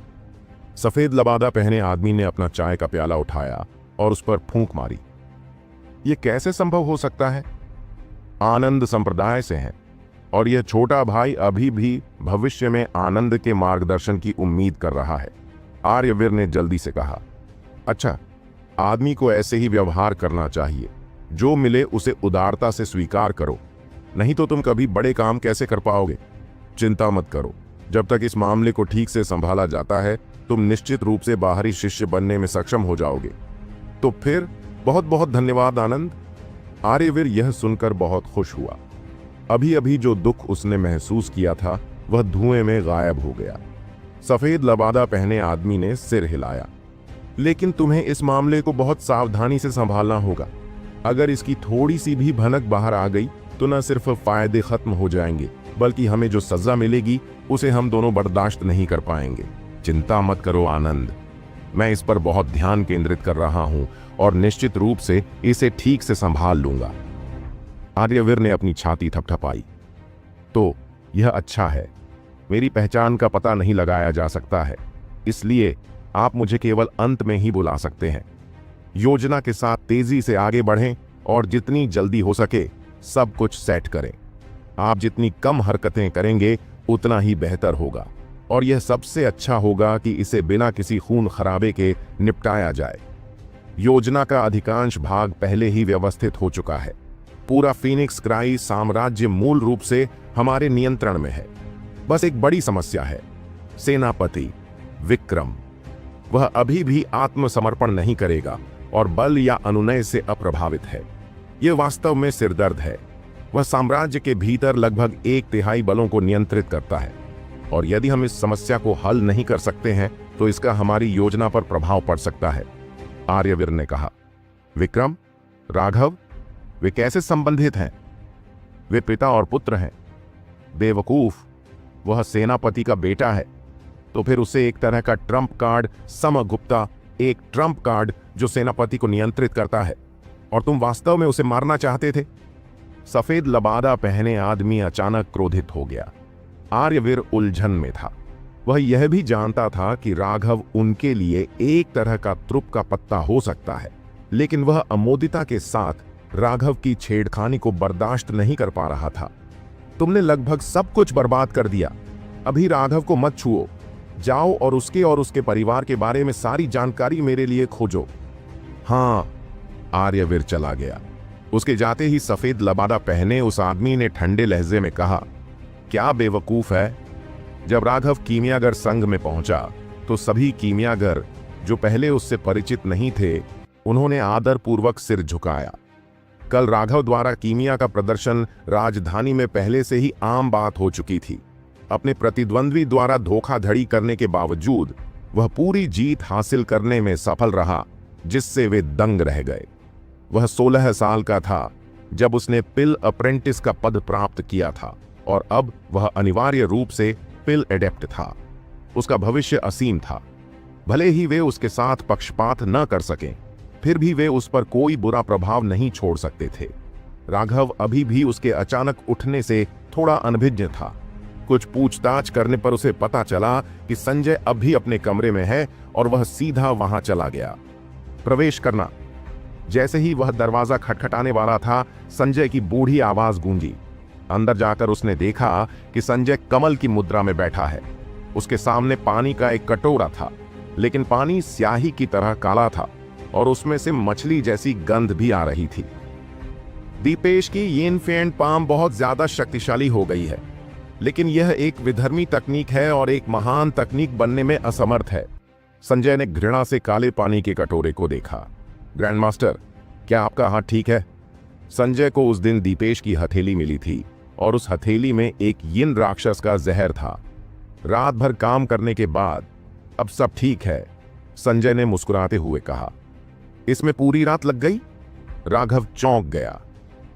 सफेद लबादा पहने आदमी ने अपना चाय का प्याला उठाया और उस पर फूंक मारी। यह कैसे संभव हो सकता है? आनंद संप्रदाय से है और यह छोटा भाई अभी भी भविष्य में आनंद के मार्गदर्शन की उम्मीद कर रहा है। आर्यवीर ने जल्दी से कहा। अच्छा, आदमी को ऐसे ही व्यवहार करना चाहिए। जो मिले उसे उदारता से स्वीकार करो, नहीं तो तुम कभी बड़े काम कैसे कर पाओगे। चिंता मत करो, जब तक इस मामले को ठीक से संभाला जाता है तुम निश्चित रूप से बाहरी शिष्य बनने में सक्षम हो जाओगे। तो फिर बहुत बहुत धन्यवाद आनंद। आर्यवीर यह सुनकर बहुत खुश हुआ। अभी अभी जो दुख उसने महसूस किया था वह धुएं में गायब हो गया। सफेद लबादा पहने आदमी ने सिर हिलाया। लेकिन तुम्हें इस मामले को बहुत सावधानी से संभालना होगा। अगर इसकी थोड़ी सी भी भनक बाहर आ गई तो न सिर्फ फायदे खत्म हो जाएंगे, बल्कि हमें जो सजा मिलेगी उसे हम दोनों बर्दाश्त नहीं कर पाएंगे। चिंता मत करो आनंद, मैं इस पर बहुत ध्यान केंद्रित कर रहा हूं और निश्चित रूप से इसे ठीक से संभाल लूंगा। आर्यवीर ने अपनी छाती थपथपाई। तो यह अच्छा है। मेरी पहचान का पता नहीं लगाया जा सकता है, इसलिए आप मुझे केवल अंत में ही बुला सकते हैं। योजना के साथ तेजी से आगे बढ़ें और जितनी जल्दी हो सके सब कुछ सेट करें। आप जितनी कम हरकतें करेंगे उतना ही बेहतर होगा और यह सबसे अच्छा होगा कि इसे बिना किसी खून खराबे के निपटाया जाए। योजना का अधिकांश भाग पहले ही व्यवस्थित हो चुका है। पूरा फीनिक्स क्राई साम्राज्य मूल रूप से हमारे नियंत्रण में है। बस एक बड़ी समस्या है, सेनापति विक्रम। वह अभी भी आत्मसमर्पण नहीं करेगा और बल या अनुनय से अप्रभावित है। यह वास्तव में सिरदर्द है। वह साम्राज्य के भीतर लगभग 1/3 बलों को नियंत्रित करता है और यदि हम इस समस्या को हल नहीं कर सकते हैं तो इसका हमारी योजना पर प्रभाव पड़ सकता है। आर्यवीर ने कहा। विक्रम, राघव, वे कैसे संबंधित हैं? वे पिता और पुत्र हैं। बेवकूफ, वह सेनापति का बेटा है। तो फिर उसे एक तरह का ट्रम्प कार्ड समगुप्ता, एक ट्रम्प कार्ड जो सेनापति को नियंत्रित करता है, और तुम वास्तव में उसे मारना चाहते थे। सफेद लबादा पहने आदमी अचानक क्रोधित हो गया। आर्यवीर उलझन में था। वह यह भी जानता था कि राघव उनके लिए एक तरह का त्रुप का पत्ता हो सकता है, लेकिन वह अमोदिता के साथ राघव की छेड़खानी को बर्दाश्त नहीं कर पा रहा था। तुमने लगभग सब कुछ बर्बाद कर दिया। अभी राघव को मत छुओ। जाओ और उसके परिवार के बारे में सारी जानकारी मेरे लिए खोजो। हाँ, आर्यवीर चला गया। उसके जाते ही सफेद लबादा पहने उस आदमी ने ठंडे लहजे में कहा, क्या बेवकूफ है। जब राघव कीमियागर संघ में पहुंचा तो सभी कीमियागर जो पहले उससे परिचित नहीं थे, उन्होंने आदरपूर्वक सिर झुकाया। कल राघव द्वारा कीमिया का प्रदर्शन राजधानी में पहले से ही आम बात हो चुकी थी। अपने प्रतिद्वंद्वी द्वारा धोखाधड़ी करने के बावजूद वह पूरी जीत हासिल करने में सफल रहा, जिससे वे दंग रह गए। वह 16 साल का था जब उसने पिल अप्रेंटिस का पद प्राप्त किया था और अब वह अनिवार्य रूप से पिल एडेप्ट था। उसका भविष्य असीम था। भले ही वे उसके साथ पक्षपात न कर सकें, फिर भी वे उस पर कोई बुरा प्रभाव नहीं छोड़ सकते थे। राघव अभी भी उसके अचानक उठने से थोड़ा अनभिज्ञ था। कुछ पूछताछ करने पर उसे पता चला कि संजय अब भी अपने कमरे में है और वह सीधा वहां चला गया। प्रवेश करना। जैसे ही वह दरवाजा खटखटाने वाला था, संजय की बूढ़ी आवाज गूंजी। अंदर जाकर उसने देखा कि संजय कमल की मुद्रा में बैठा है। उसके सामने पानी का एक कटोरा था, लेकिन पानी स्याही की तरह काला था और उसमें से मछली जैसी गंध भी आ रही थी। दीपेश की यिन फेंग पाम बहुत ज्यादा शक्तिशाली हो गई है, लेकिन यह एक विधर्मी तकनीक है और एक महान तकनीक बनने में असमर्थ है। संजय ने घृणा से काले पानी के कटोरे को देखा। ग्रैंड मास्टर, क्या आपका हाथ ठीक है? संजय को उस दिन दीपेश की हथेली मिली थी और उस हथेली में एक यिन राक्षस का जहर था। रात भर काम करने के बाद अब सब ठीक है, संजय ने मुस्कुराते हुए कहा। इसमें पूरी रात लग गई? राघव चौंक गया।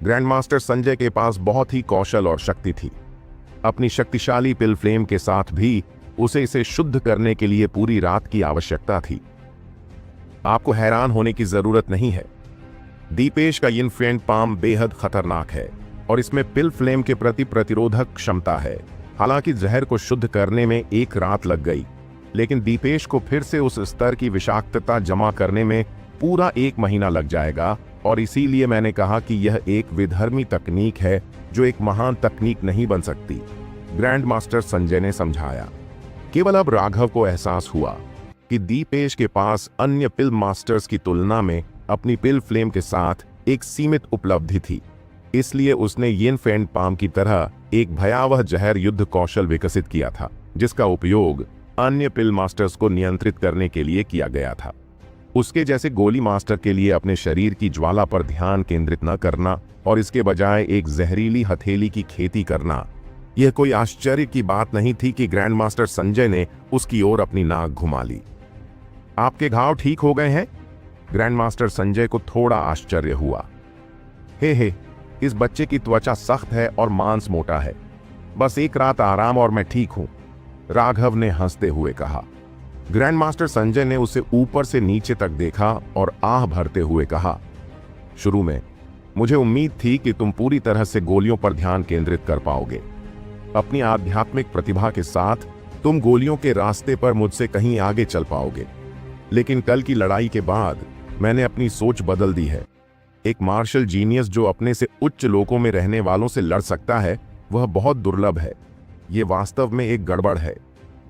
ग्रैंड मास्टर संजय के पास बहुत ही कौशल और शक्ति थी। अपनी शक्तिशाली पिल फ्लेम के साथ भी उसे इसे शुद्ध करने के लिए पूरी रात की आवश्यकता थी। आपको हैरान होने की जरूरत नहीं है। दीपेश का यिन फेंग पाम बेहद खतरनाक है और इसमें पिल फ्लेम के प्रति प्रतिरोधक क्षमता है। हालांकि जहर को शुद्ध करने में एक रात लग गई, लेकिन दीपेश को फिर से उस स्तर की विषाक्तता जमा करने में पूरा 1 महीना लग जाएगा। और इसीलिए मैंने कहा कि यह एक विधर्मी तकनीक है जो एक महान तकनीक नहीं बन सकती, ग्रैंड मास्टर संजय ने समझाया। केवल अब राघव को एहसास हुआ कि दीपेश के पास अन्य पिल मास्टर्स की तुलना में अपनी पिल फ्लेम के साथ एक सीमित उपलब्धि थी। इसलिए उसने यिन फेंग पाम की तरह एक भयावह जहर युद्ध कौशल विकसित किया था, जिसका उपयोग अन्य पिल मास्टर्स को नियंत्रित करने के लिए किया गया था। उसके जैसे गोली मास्टर के लिए अपने शरीर की ज्वाला पर ध्यान केंद्रित न करना और इसके बजाय एक जहरीली हथेली की खेती करना, यह कोई आश्चर्य की बात नहीं थी कि ग्रैंड मास्टर संजय ने उसकी ओर अपनी नाक घुमा ली। आपके घाव ठीक हो गए हैं? ग्रैंड मास्टर संजय को थोड़ा आश्चर्य हुआ। हे, इस बच्चे की त्वचा सख्त है और मांस मोटा है। बस एक रात आराम और मैं ठीक हूं, राघव ने हंसते हुए कहा। ग्रैंड मास्टर संजय ने उसे ऊपर से नीचे तक देखा और आह भरते हुए कहा, शुरू में मुझे उम्मीद थी कि तुम पूरी तरह से गोलियों पर ध्यान केंद्रित कर पाओगे। अपनी आध्यात्मिक प्रतिभा के साथ तुम गोलियों के रास्ते पर मुझसे कहीं आगे चल पाओगे, लेकिन कल की लड़ाई के बाद मैंने अपनी सोच बदल दी है। एक मार्शल जीनियस जो अपने से उच्च लोकों में रहने वालों से लड़ सकता है, वह बहुत दुर्लभ है। यह वास्तव में एक गड़बड़ है।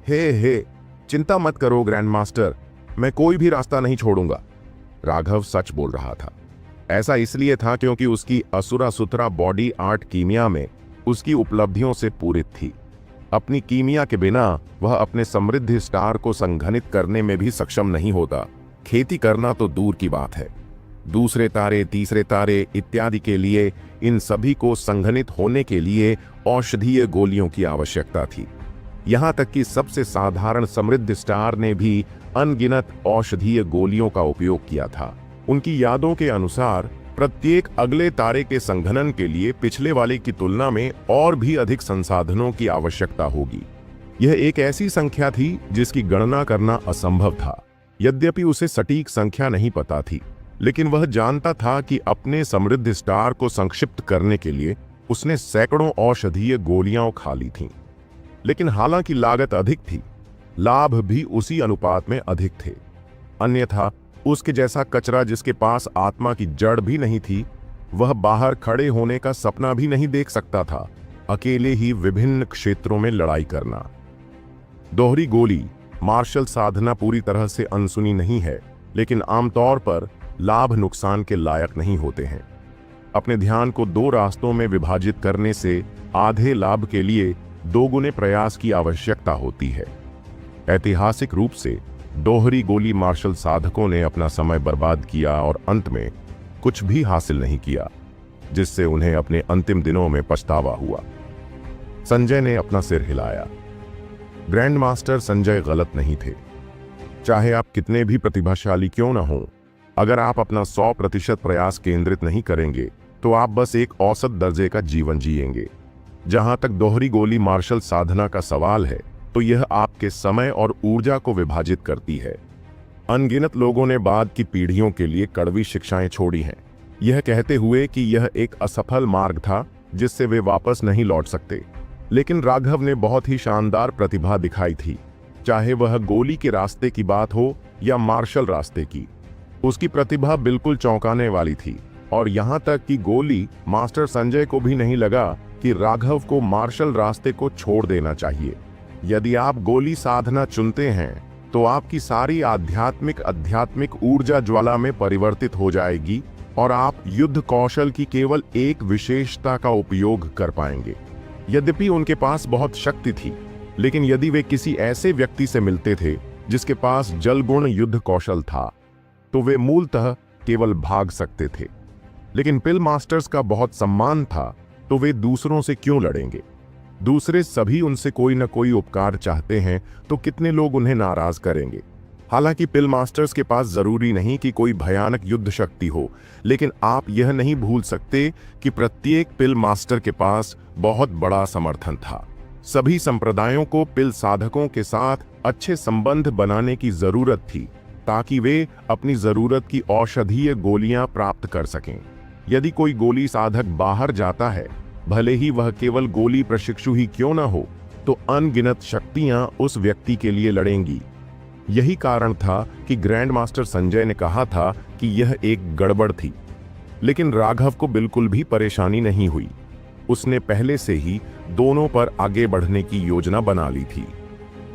हे, चिंता मत करो ग्रैंड मास्टर, मैं कोई भी रास्ता नहीं छोड़ूंगा। राघव सच बोल रहा था। ऐसा इसलिए था क्योंकि उसकी असुरा सुथरा बॉडी आर्ट कीमिया में उसकी उपलब्धियों से पूरित थी। अपनी कीमिया के बिना वह अपने समृद्ध स्टार को संघनित करने में भी सक्षम नहीं होता। खेती करना तो दूर की बात है, दूसरे तारे, तीसरे तारे इत्यादि के लिए इन सभी को संघनित होने के लिए औषधीय गोलियों की आवश्यकता थी। यहां तक कि सबसे साधारण समृद्ध स्टार ने भी अनगिनत औषधीय गोलियों का उपयोग किया था। उनकी यादों के अनुसार प्रत्येक अगले तारे के संघनन के लिए पिछले वाले की तुलना में और भी अधिक संसाधनों की आवश्यकता होगी। यह एक ऐसी संख्या थी जिसकी गणना करना असंभव था। यद्यपि उसे सटीक संख्या नहीं पता थी, लेकिन वह जानता था कि अपने समृद्ध स्टार को संक्षिप्त करने के लिए उसने सैकड़ों औषधीय गोलियां खा ली थीं। लेकिन हालांकि लागत अधिक थी, लाभ भी उसी अनुपात में अधिक थे। अन्यथा उसके जैसा कचरा जिसके पास आत्मा की जड़ भी नहीं थी, वह बाहर खड़े होने का सपना भी नहीं देख सकता था। अकेले ही विभिन्न क्षेत्रों में लड़ाई करना। दोहरी गोली मार्शल साधना पूरी तरह से अनसुनी नहीं है, लेकिन आमतौर पर लाभ नुकसान के लायक नहीं होते हैं। अपने ध्यान को दो रास्तों में विभाजित करने से आधे लाभ के लिए दोगुने प्रयास की आवश्यकता होती है। ऐतिहासिक रूप से दोहरी गोली मार्शल साधकों ने अपना समय बर्बाद किया और अंत में कुछ भी हासिल नहीं किया, जिससे उन्हें अपने अंतिम दिनों में पछतावा हुआ। संजय ने अपना सिर हिलाया। ग्रैंड मास्टर संजय गलत नहीं थे। चाहे आप कितने भी प्रतिभाशाली क्यों न हो, अगर आप अपना 100% प्रयास केंद्रित नहीं करेंगे तो आप बस एक औसत दर्जे का जीवन जिएंगे। जहां तक दोहरी गोली मार्शल साधना का सवाल है, तो यह आपके समय और ऊर्जा को विभाजित करती है। अनगिनत लोगों ने बाद की पीढ़ियों के लिए कड़वी शिक्षाएं छोड़ी हैं, यह कहते हुए कि यह एक असफल मार्ग था जिससे वे वापस नहीं लौट सकते। लेकिन राघव ने बहुत ही शानदार प्रतिभा दिखाई थी, चाहे वह गोली के रास्ते की बात हो या मार्शल रास्ते की। उसकी प्रतिभा बिल्कुल चौंकाने वाली थी, और यहां तक कि गोली मास्टर संजय को भी नहीं लगा कि राघव को मार्शल रास्ते को छोड़ देना चाहिए। यदि आप गोली साधना चुनते हैं तो आपकी सारी आध्यात्मिक ऊर्जा ज्वाला में परिवर्तित हो जाएगी और आप युद्ध कौशल की केवल एक विशेषता का उपयोग कर पाएंगे। यद्यपि उनके पास बहुत शक्ति थी, लेकिन यदि वे किसी ऐसे व्यक्ति से मिलते थे जिसके पास जलगुण युद्ध कौशल था, तो वे मूलतः केवल भाग सकते थे। लेकिन पिल मास्टर्स का बहुत सम्मान था, तो वे दूसरों से क्यों लड़ेंगे? दूसरे सभी उनसे कोई न कोई उपकार चाहते हैं, तो कितने लोग उन्हें नाराज करेंगे? हालांकि पिल मास्टर्स के पास जरूरी नहीं कि कोई भयानक युद्ध शक्ति हो, लेकिन आप यह नहीं भूल सकते कि प्रत्येक पिल मास्टर के पास बहुत बड़ा समर्थन था। सभी संप्रदायों को पिल साधकों के साथ अच्छे संबंध बनाने की जरूरत थी, ताकि वे अपनी जरूरत की औषधीय गोलियां प्राप्त कर सकें। यदि कोई गोली साधक बाहर जाता है, भले ही वह केवल गोली प्रशिक्षु ही क्यों न हो, तो अनगिनत शक्तियां उस व्यक्ति के लिए लड़ेंगी। यही कारण था कि ग्रैंड मास्टर संजय ने कहा था कि यह एक गड़बड़ थी। लेकिन राघव को बिल्कुल भी परेशानी नहीं हुई। उसने पहले से ही दोनों पर आगे बढ़ने की योजना बना ली थी।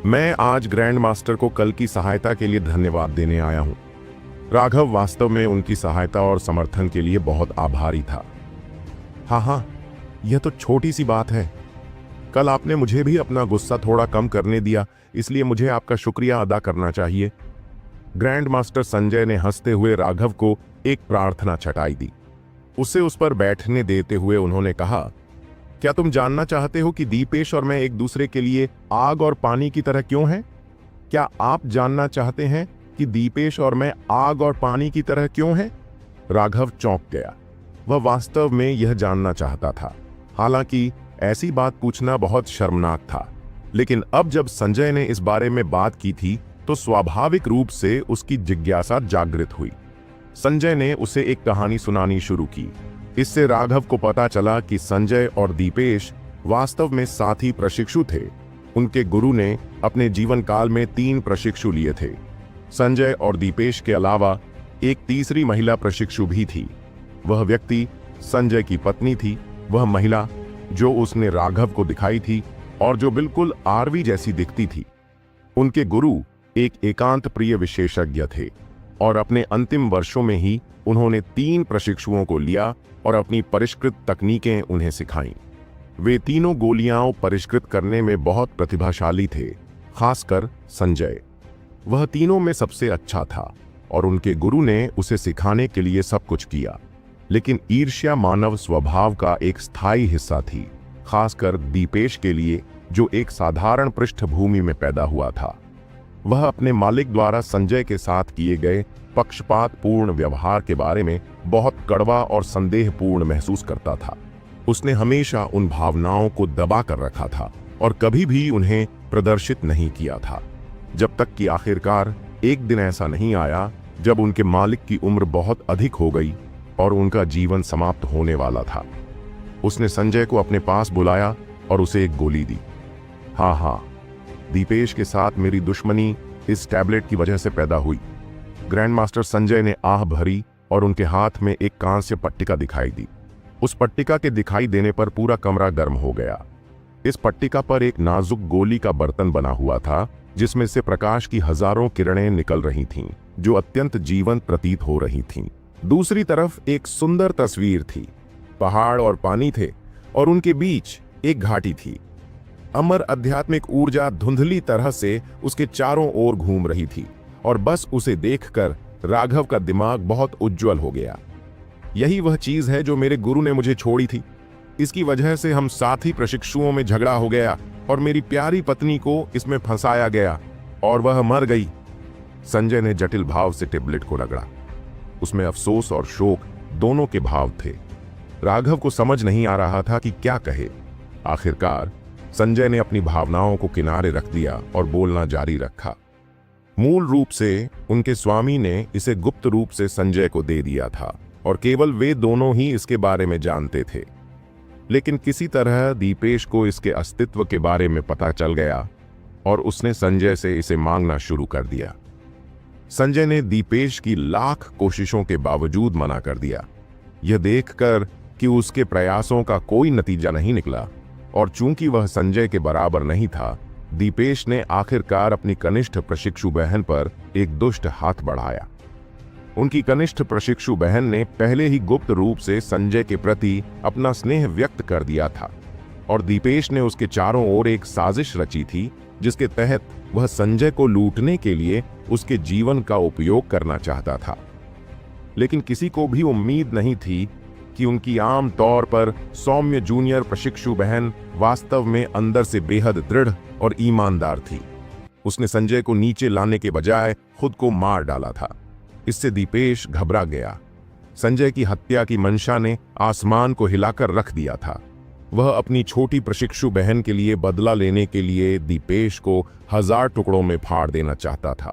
मैं आज ग्रैंड मास्टर को कल की सहायता के लिए धन्यवाद देने आया हूं। राघव वास्तव में उनकी सहायता और समर्थन के लिए बहुत आभारी था। हाँ, यह तो छोटी सी बात है। कल आपने मुझे भी अपना गुस्सा थोड़ा कम करने दिया, इसलिए मुझे आपका शुक्रिया अदा करना चाहिए। ग्रैंड मास्टर संजय ने हंसते हुए राघव को एक प्रार्थना छटाई दी। उसे उस पर बैठने देते हुए उन्होंने कहा, क्या तुम जानना चाहते हो कि दीपेश और मैं एक दूसरे के लिए आग और पानी की तरह क्यों हैं? क्या आप जानना चाहते हैं कि दीपेश और मैं आग और पानी की तरह क्यों हैं? राघव चौंक गया। वह वास्तव में यह जानना चाहता था। हालांकि ऐसी बात पूछना बहुत शर्मनाक था, लेकिन अब जब संजय ने इस बारे में बात की थी, तो स्वाभाविक रूप से उसकी जिज्ञासा जागृत हुई। संजय ने उसे एक कहानी सुनानी शुरू की। इससे राघव को पता चला कि संजय और दीपेश वास्तव में साथी प्रशिक्षु थे। उनके गुरु ने अपने जीवन काल में 3 प्रशिक्षु लिए थे। संजय और दीपेश के अलावा एक तीसरी महिला प्रशिक्षु भी थी। वह व्यक्ति संजय की पत्नी थी। वह महिला जो उसने राघव को दिखाई थी और जो बिल्कुल आरवी जैसी दिखती थी। उनके गुरु एक एकांत प्रिय विशेषज्ञ थे और अपने अंतिम वर्षों में ही उन्होंने 3 प्रशिक्षुओं को लिया और अपनी परिष्कृत तकनीकें उन्हें सिखाईं। वे तीनों गोलियां परिष्कृत करने में बहुत प्रतिभाशाली थे, खासकर संजय। वह तीनों में सबसे अच्छा था और उनके गुरु ने उसे सिखाने के लिए सब कुछ किया। लेकिन ईर्ष्या मानव स्वभाव का एक स्थायी हिस्सा थी, खासकर दीपेश के लिए, जो एक साधारण पृष्ठभूमि में पैदा हुआ था। वह अपने मालिक द्वारा संजय के साथ किए गए पक्षपातपूर्ण व्यवहार के बारे में बहुत कड़वा और संदेहपूर्ण महसूस करता था। उसने हमेशा उन भावनाओं को दबा कर रखा था और कभी भी उन्हें प्रदर्शित नहीं किया था, जब तक कि आखिरकार एक दिन ऐसा नहीं आया जब उनके मालिक की उम्र बहुत अधिक हो गई और उनका जीवन समाप्त होने वाला था। उसने संजय को अपने पास बुलाया और उसे एक गोली दी। हाँ, दीपेश के साथ मेरी दुश्मनी इस टैबलेट की वजह से पैदा हुई। ग्रैंड मास्टर संजय ने आह भरी और उनके हाथ में एक कांस्य पट्टिका दिखाई दी। उस पट्टिका के दिखाई देने पर पूरा कमरा गर्म हो गया। इस पट्टिका पर एक नाजुक गोली का बर्तन बना हुआ था, जिसमें से प्रकाश की हजारों किरणें निकल रही थीं, जो अत्यंत जीवंत प्रतीत हो रही थीं। दूसरी तरफ एक सुंदर तस्वीर थी, पहाड़ और पानी थे और उनके बीच एक घाटी थी। अमर आध्यात्मिक ऊर्जा धुंधली तरह से उसके चारों ओर घूम रही थी और बस उसे देखकर राघव का दिमाग बहुत उज्जवल हो गया। यही वह चीज है जो मेरे गुरु ने मुझे छोड़ी थी। इसकी वजह से हम साथी प्रशिक्षुओं में झगड़ा हो गया और मेरी प्यारी पत्नी को इसमें फंसाया गया और वह मर गई। संजय ने जटिल भाव से टेबलेट को रगड़ा। उसमें अफसोस और शोक दोनों के भाव थे। राघव को समझ नहीं आ रहा था कि क्या कहे। आखिरकार संजय ने अपनी भावनाओं को किनारे रख दिया और बोलना जारी रखा। मूल रूप से उनके स्वामी ने इसे गुप्त रूप से संजय को दे दिया था और केवल वे दोनों ही इसके बारे में जानते थे। लेकिन किसी तरह दीपेश को इसके अस्तित्व के बारे में पता चल गया और उसने संजय से इसे मांगना शुरू कर दिया। संजय ने दीपेश की लाख कोशिशों के बावजूद मना कर दिया। यह देखकर कि उसके प्रयासों का कोई नतीजा नहीं निकला और चूंकि वह संजय के बराबर नहीं था, दीपेश ने आखिरकार अपनी कनिष्ठ प्रशिक्षु बहन पर एक दुष्ट हाथ बढ़ाया। उनकी कनिष्ठ प्रशिक्षु बहन ने पहले ही गुप्त रूप से संजय के प्रति अपना स्नेह व्यक्त कर दिया था और दीपेश ने उसके चारों ओर एक साजिश रची थी जिसके तहत वह संजय को लूटने के लिए उसके जीवन का उपयोग करना चाहता था। लेकिन किसी को भी उम्मीद नहीं थी कि उनकी आम तौर पर सौम्य जूनियर प्रशिक्षु बहन वास्तव में अंदर से बेहद दृढ़ और ईमानदार थी। उसने संजय को नीचे लाने के बजाय खुद को मार डाला था। इससे दीपेश घबरा गया। संजय की हत्या की मंशा ने आसमान को हिलाकर रख दिया था। वह अपनी छोटी प्रशिक्षु बहन के लिए बदला लेने के लिए दीपेश को 1000 टुकड़ों में फाड़ देना चाहता था।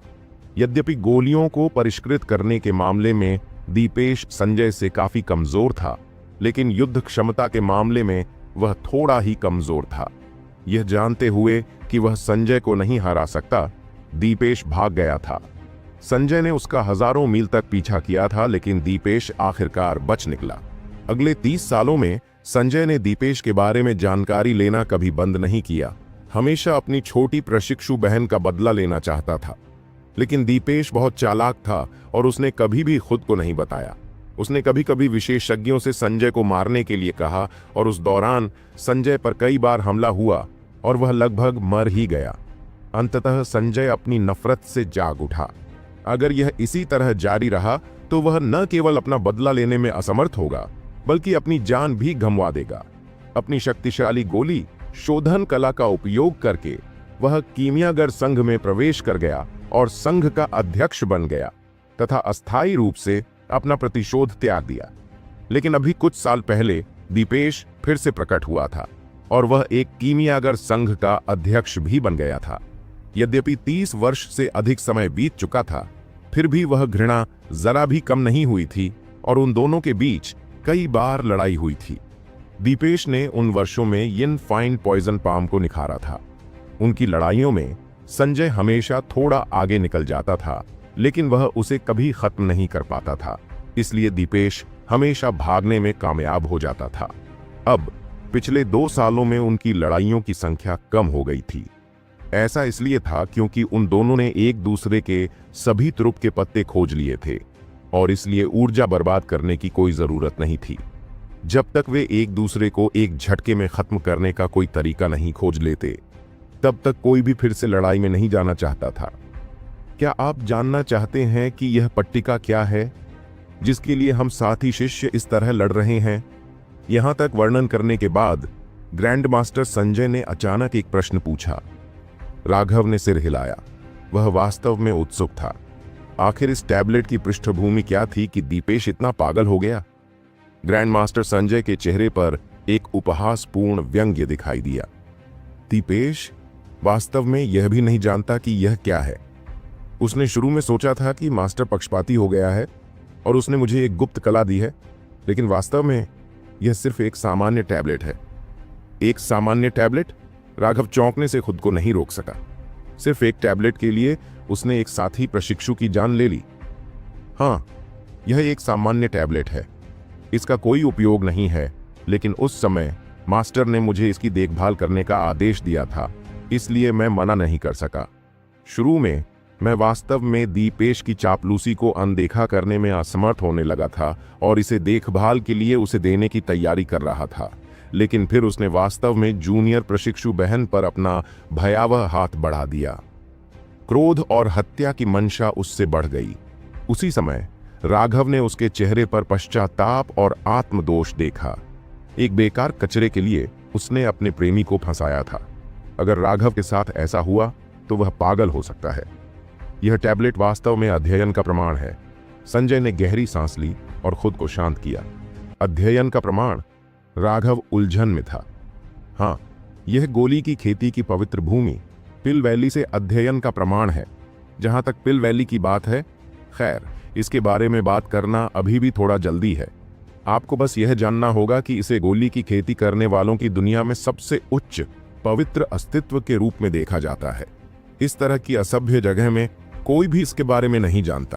यद्यपि गोलियों को परिष्कृत करने के मामले में दीपेश संजय से काफी कमजोर था, लेकिन युद्ध क्षमता के मामले में वह थोड़ा ही कमजोर था। यह जानते हुए कि वह संजय को नहीं हरा सकता, दीपेश भाग गया था। संजय ने उसका हजारों मील तक पीछा किया था, लेकिन दीपेश आखिरकार बच निकला। अगले 30 सालों में संजय ने दीपेश के बारे में जानकारी लेना कभी बंद नहीं किया। हमेशा अपनी छोटी प्रशिक्षु बहन का बदला लेना चाहता था। लेकिन दीपेश बहुत चालाक था और उसने कभी भी खुद को नहीं बताया। उसने कभी कभी विशेषज्ञों से संजय को मारने के लिए कहा और उस दौरान संजय पर कई बार हमला हुआ और वह लगभग मर ही गया। अंततः संजय अपनी नफरत से जाग उठा। अगर यह इसी तरह जारी रहा तो वह न केवल अपना बदला लेने में असमर्थ होगा, बल्कि अपनी जान भी गंवा देगा। अपनी शक्तिशाली गोली शोधन कला का उपयोग करके वह कीमियागर संघ में प्रवेश कर गया और संघ का अध्यक्ष बन गया तथा अस्थायी रूप से अपना प्रतिशोध त्याग दिया। लेकिन अभी कुछ साल पहले दीपेश फिर से प्रकट हुआ था और वह एक कीमियागर संघ का अध्यक्ष भी बन गया था। यद्यपि 30 वर्ष से अधिक समय बीत चुका था, फिर भी वह घृणा जरा भी कम नहीं हुई थी और उन दोनों के बीच कई बार लड़ाई हुई थी। दीपेश ने उन वर्षों में यिन फाइन पॉइजन पाम को निखारा था। उनकी लड़ाइयों में संजय हमेशा थोड़ा आगे निकल जाता था, लेकिन वह उसे कभी खत्म नहीं कर पाता था। इसलिए दीपेश हमेशा भागने में कामयाब हो जाता था। अब पिछले 2 सालों में उनकी लड़ाइयों की संख्या कम हो गई थी। ऐसा इसलिए था क्योंकि उन दोनों ने एक दूसरे के सभी तुरुप के पत्ते खोज लिए थे और इसलिए ऊर्जा बर्बाद करने की कोई जरूरत नहीं थी। जब तक वे एक दूसरे को एक झटके में खत्म करने का कोई तरीका नहीं खोज लेते, तब तक कोई भी फिर से लड़ाई में नहीं जाना चाहता था। क्या आप जानना चाहते हैं कि यह पट्टिका क्या है जिसके लिए हम साथी शिष्य इस तरह लड़ रहे हैं? यहां तक वर्णन करने के बाद ग्रैंड मास्टर संजय ने अचानक एक प्रश्न पूछा। राघव ने सिर हिलाया। वह वास्तव में उत्सुक था। आखिर इस टैबलेट की पृष्ठभूमि क्या थी कि दीपेश इतना पागल हो गया? ग्रैंड मास्टर संजय के चेहरे पर एक उपहासपूर्ण व्यंग्य दिखाई दिया। दीपेश वास्तव में यह भी नहीं जानता कि यह क्या है। उसने शुरू में सोचा था कि मास्टर पक्षपाती हो गया है और उसने मुझे एक गुप्त कला दी है, लेकिन वास्तव में यह सिर्फ एक सामान्य टैबलेट है। एक सामान्य टैबलेट? राघव चौंकने से खुद को नहीं रोक सका। सिर्फ एक टैबलेट के लिए उसने एक साथी प्रशिक्षु की जान ले ली। हाँ, यह एक सामान्य टैबलेट है। इसका कोई उपयोग नहीं है, लेकिन उस समय मास्टर ने मुझे इसकी देखभाल करने का आदेश दिया था, इसलिए मैं मना नहीं कर सका। शुरू में मैं वास्तव में दीपेश की चापलूसी को अनदेखा करने में असमर्थ होने लगा था और इसे देखभाल के लिए उसे देने की तैयारी कर रहा था, लेकिन फिर उसने वास्तव में जूनियर प्रशिक्षु बहन पर अपना भयावह हाथ बढ़ा दिया। क्रोध और हत्या की मंशा उससे बढ़ गई। उसी समय राघव ने उसके चेहरे पर पश्चाताप और आत्मदोष देखा। एक बेकार कचरे के लिए उसने अपने प्रेमी को फंसाया था। अगर राघव के साथ ऐसा हुआ तो वह पागल हो सकता है। यह टैबलेट वास्तव में अध्ययन का प्रमाण है। संजय ने गहरी सांस ली और खुद को शांत किया। अध्ययन का प्रमाण? राघव उलझन में था। हाँ, यह गोली की खेती की पवित्र भूमि पिल वैली से अध्ययन का प्रमाण है। जहां तक पिल वैली की बात है, खैर, इसके बारे में बात करना अभी भी थोड़ा जल्दी है। आपको बस यह जानना होगा कि इसे गोली की खेती करने वालों की दुनिया में सबसे उच्च पवित्र अस्तित्व के रूप में देखा जाता है। इस तरह की असभ्य जगह में कोई भी इसके बारे में नहीं जानता।